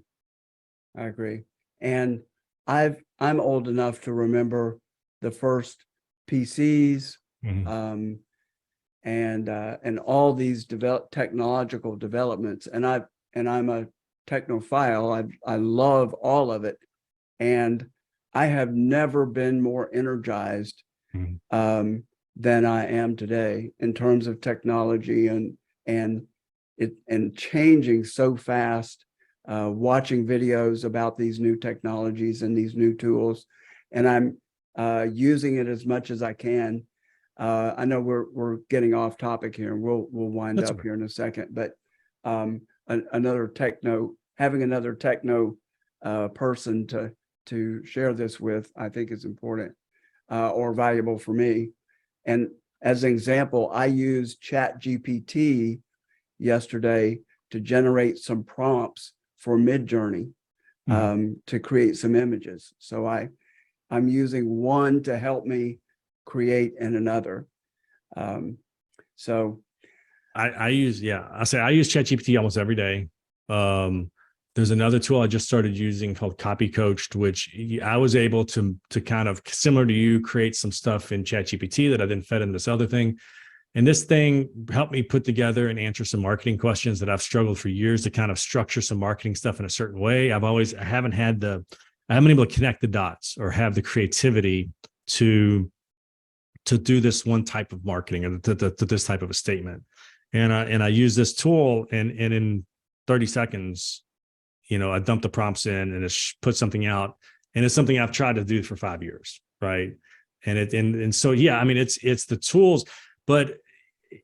I agree. And I'm old enough to remember the first PCs, Mm-hmm. And all these technological developments. And I'm a technophile. I love all of it, and I have never been more energized Mm-hmm. Than I am today in terms of technology and changing so fast. Watching videos about these new technologies and these new tools, and I'm using it as much as I can. I know we're getting off topic here, and we'll wind That's up okay. here in a second. But having another techno person to share this with, I think is important or valuable for me. And as an example, I used ChatGPT yesterday to generate some prompts for Midjourney to create some images. So I'm using one to help me create in another. So I use ChatGPT almost every day. There's another tool I just started using called Copy Coached, which I was able to kind of, similar to you, create some stuff in ChatGPT that I then fed in this other thing. And this thing helped me put together and answer some marketing questions that I've struggled for years to kind of structure some marketing stuff in a certain way. I haven't been able to connect the dots or have the creativity to do this one type of marketing or to this type of a statement. And I use this tool and in 30 seconds, I dump the prompts in and it put something out, and it's something I've tried to do for 5 years. Right. And so, yeah, I mean, it's the tools, but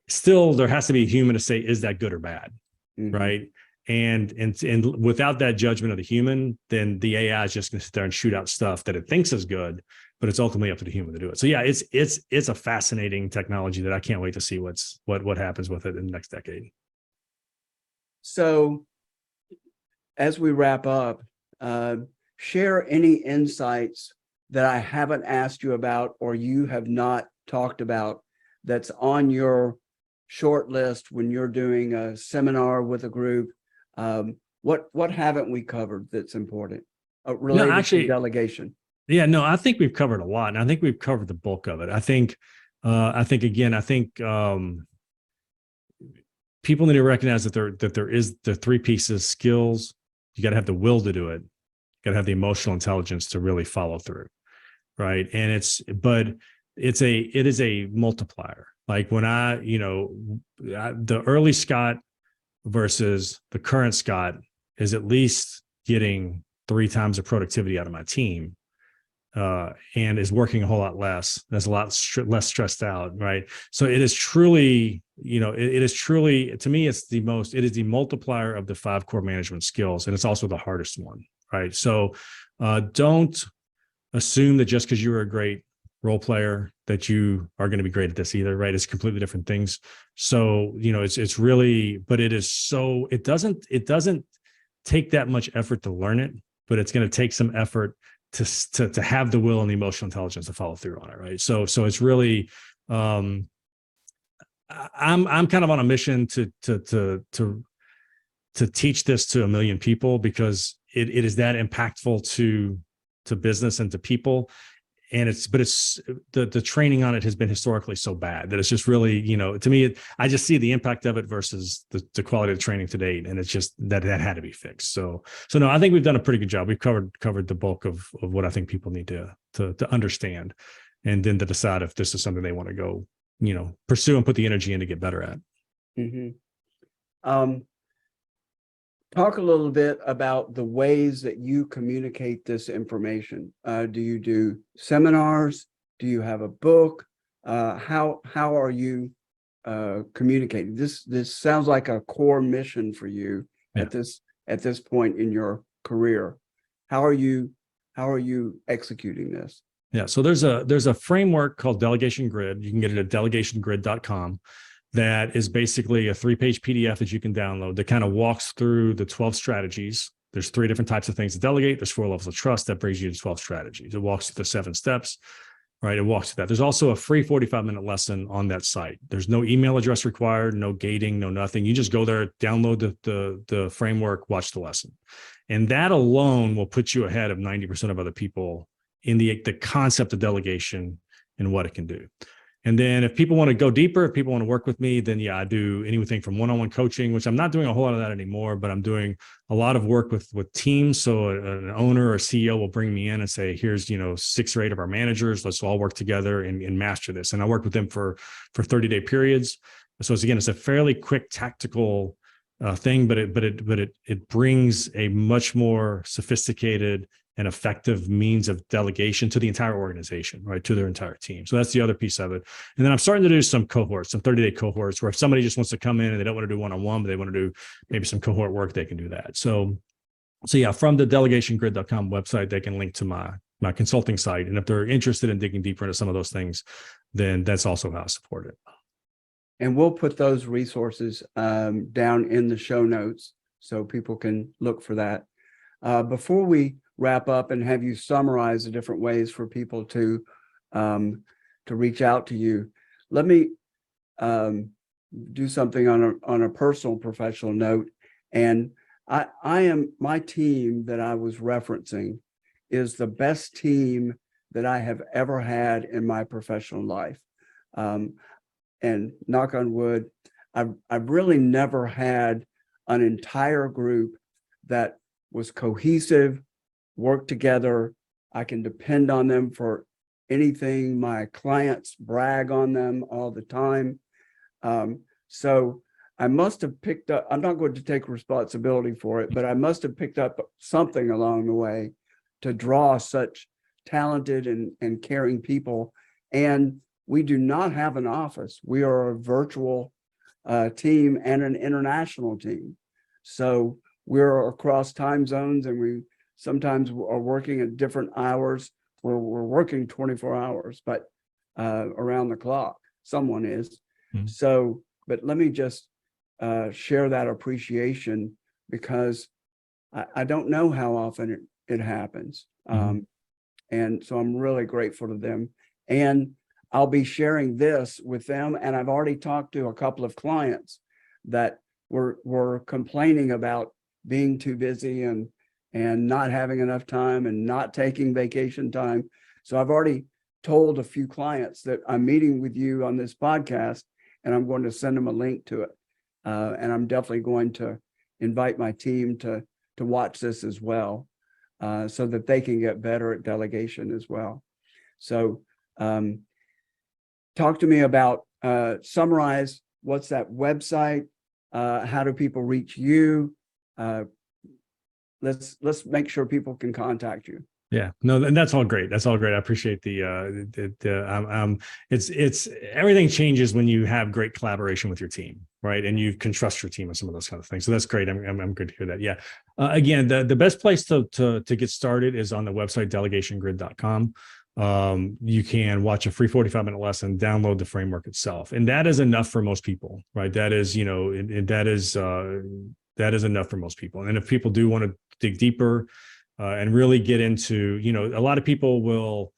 still there has to be a human to say, is that good or bad? Mm-hmm. Right. And without that judgment of the human, then the AI is just going to sit there and shoot out stuff that it thinks is good, but it's ultimately up to the human to do it. So yeah, it's a fascinating technology that I can't wait to see what happens with it in the next decade. So as we wrap up, share any insights that I haven't asked you about or you have not talked about that's on your short list when you're doing a seminar with a group. What haven't we covered that's important related to delegation? Yeah, no, I think we've covered a lot, and I think we've covered the bulk of it. I think people need to recognize that there is the three pieces: skills. You got to have the will to do it. You got to have the emotional intelligence to really follow through, right? And it is a multiplier. Like when the early Scott versus the current Scott is at least getting 3 times the productivity out of my team. And is working a whole lot less. That's a lot less stressed out, right? So it is truly, it is truly, to me, it is the multiplier of the 5 core management skills, and it's also the hardest one, right? So don't assume that just because you're a great role player that you are going to be great at this either, right? It's completely different things. So it's really, but it is so it doesn't take that much effort to learn it, but it's going to take some effort to have the will and the emotional intelligence to follow through on it, right? So it's really, I'm kind of on a mission to teach this to 1 million people, because it is that impactful to business and to people. And the training on it has been historically so bad that it's just really, to me, I just see the impact of it versus the quality of the training to date. And it's just that had to be fixed. So no, I think we've done a pretty good job. We've covered the bulk of what I think people need to understand, and then to decide if this is something they want to go, pursue and put the energy in to get better at. Mm-hmm. Talk a little bit about the ways that you communicate this information. Do you do seminars? Do you have a book? How are you communicating? This sounds like a core mission for you at this point in your career. How are you executing this? Yeah, so there's a framework called Delegation Grid. You can get it at delegationgrid.com. That is basically a 3-page PDF that you can download that kind of walks through the 12 strategies. There's 3 different types of things to delegate. There's 4 levels of trust. That brings you to 12 strategies. It walks through the 7 steps, right? It walks through that. There's also a free 45-minute lesson on that site. There's no email address required, no gating, no nothing. You just go there, download the framework, watch the lesson. And that alone will put you ahead of 90% of other people in the concept of delegation and what it can do. And then if people want to go deeper, if people want to work with me, then I do anything from one-on-one coaching, which I'm not doing a whole lot of that anymore, but I'm doing a lot of work with teams. So an owner or CEO will bring me in and say, here's, 6 or 8 of our managers, let's all work together and master this. And I work with them for 30-day periods. So it's a fairly quick tactical thing, but it brings a much more sophisticated and effective means of delegation to the entire organization, right? To their entire team. So that's the other piece of it. And then I'm starting to do some 30-day cohorts, where if somebody just wants to come in and they don't want to do one-on-one, but they want to do maybe some cohort work, they can do that. So So yeah, from the delegationgrid.com website, they can link to my consulting site. And if they're interested in digging deeper into some of those things, then that's also how I support it. And we'll put those resources down in the show notes so people can look for that. Before we wrap up and have you summarize the different ways for people to reach out to you, let me do something on a personal professional note. And my team that I was referencing is the best team that I have ever had in my professional life. And knock on wood, I've really never had an entire group that was cohesive, worked together. I can depend on them for anything. My clients brag on them all the time. So I must have picked up, I'm not going to take responsibility for it, but I must have picked up something along the way to draw such talented and caring people. And we do not have an office. We are a virtual team and an international team. So we're across time zones, and we sometimes are working at different hours. We're working 24 hours, but around the clock, someone is. Mm-hmm. So, but let me just share that appreciation, because I don't know how often it happens. Mm-hmm. And so I'm really grateful to them. And I'll be sharing this with them. And I've already talked to a couple of clients that were complaining about being too busy and not having enough time and not taking vacation time. So I've already told a few clients that I'm meeting with you on this podcast, and I'm going to send them a link to it. And I'm definitely going to invite my team to watch this as well, so that they can get better at delegation as well. So talk to me about, summarize, what's that website? How do people reach you? Let's make sure people can contact you. Yeah, no, and that's all great. That's all great. I appreciate it's everything changes when you have great collaboration with your team, right? And you can trust your team and some of those kind of things. So that's great. I'm good to hear that. Yeah. Again, the best place to get started is on the website, delegationgrid.com. You can watch a free 45-minute lesson, download the framework itself. And that is enough for most people, right? That is, that is enough for most people. And if people do want to dig deeper, and really get into, a lot of people will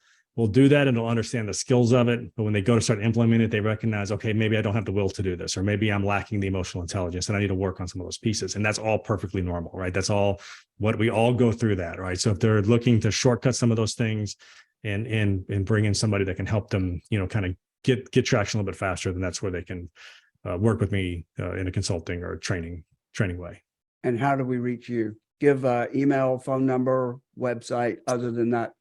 do that and they'll understand the skills of it. But when they go to start implementing it, they recognize, okay, maybe I don't have the will to do this, or maybe I'm lacking the emotional intelligence and I need to work on some of those pieces. And that's all perfectly normal, right? That's all what we all go through that, right? So if they're looking to shortcut some of those things and bring in somebody that can help them, kind of get traction a little bit faster, then that's where they can work with me in a consulting or training way. And how do we reach you? Give email, phone number, website, other than that?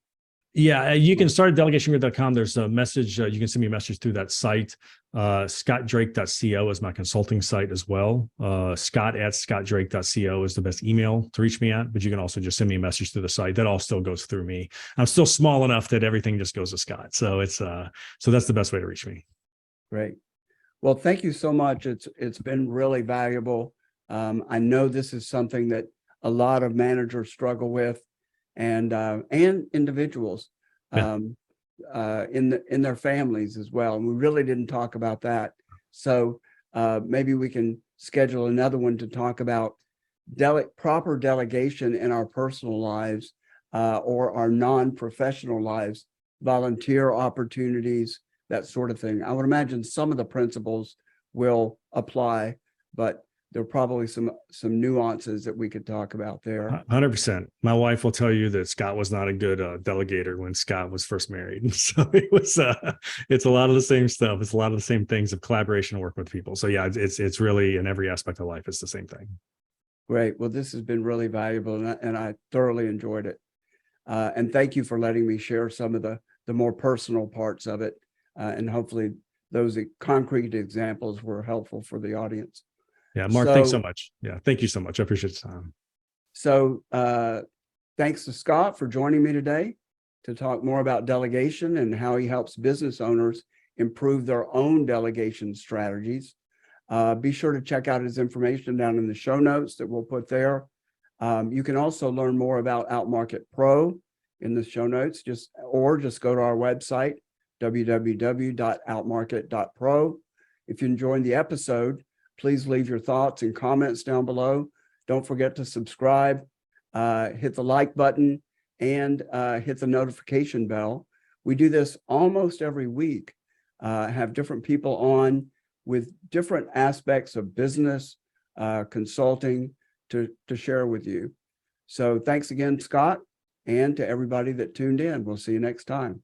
Yeah, you can start at delegationgrid.com. There's a message. You can send me a message through that site. scottdrake.co is my consulting site as well. scott@scottdrake.co is the best email to reach me at, but you can also just send me a message through the site. That all still goes through me. I'm still small enough that everything just goes to Scott. So so that's the best way to reach me. Great. Well, thank you so much. It's been really valuable. I know this is something that a lot of managers struggle with, and individuals in their families as well. And we really didn't talk about that. So maybe we can schedule another one to talk about proper delegation in our personal lives or our non-professional lives, volunteer opportunities, that sort of thing. I would imagine some of the principles will apply, but there are probably some nuances that we could talk about there. 100%. My wife will tell you that Scott was not a good delegator when Scott was first married. So it's a lot of the same stuff. It's a lot of the same things of collaboration and work with people. So yeah, it's really in every aspect of life, it's the same thing. Great. Well, this has been really valuable, and I thoroughly enjoyed it. And thank you for letting me share some of the more personal parts of it. And hopefully those concrete examples were helpful for the audience. Yeah, Mark, thanks so much. Yeah, thank you so much. I appreciate the time. So thanks to Scott for joining me today to talk more about delegation and how he helps business owners improve their own delegation strategies. Be sure to check out his information down in the show notes that we'll put there. You can also learn more about Outmarket Pro in the show notes, just go to our website, www.outmarket.pro. If you enjoyed the episode, please leave your thoughts and comments down below. Don't forget to subscribe, hit the like button, and hit the notification bell. We do this almost every week, have different people on with different aspects of business, consulting to share with you. So thanks again, Scott, and to everybody that tuned in. We'll see you next time.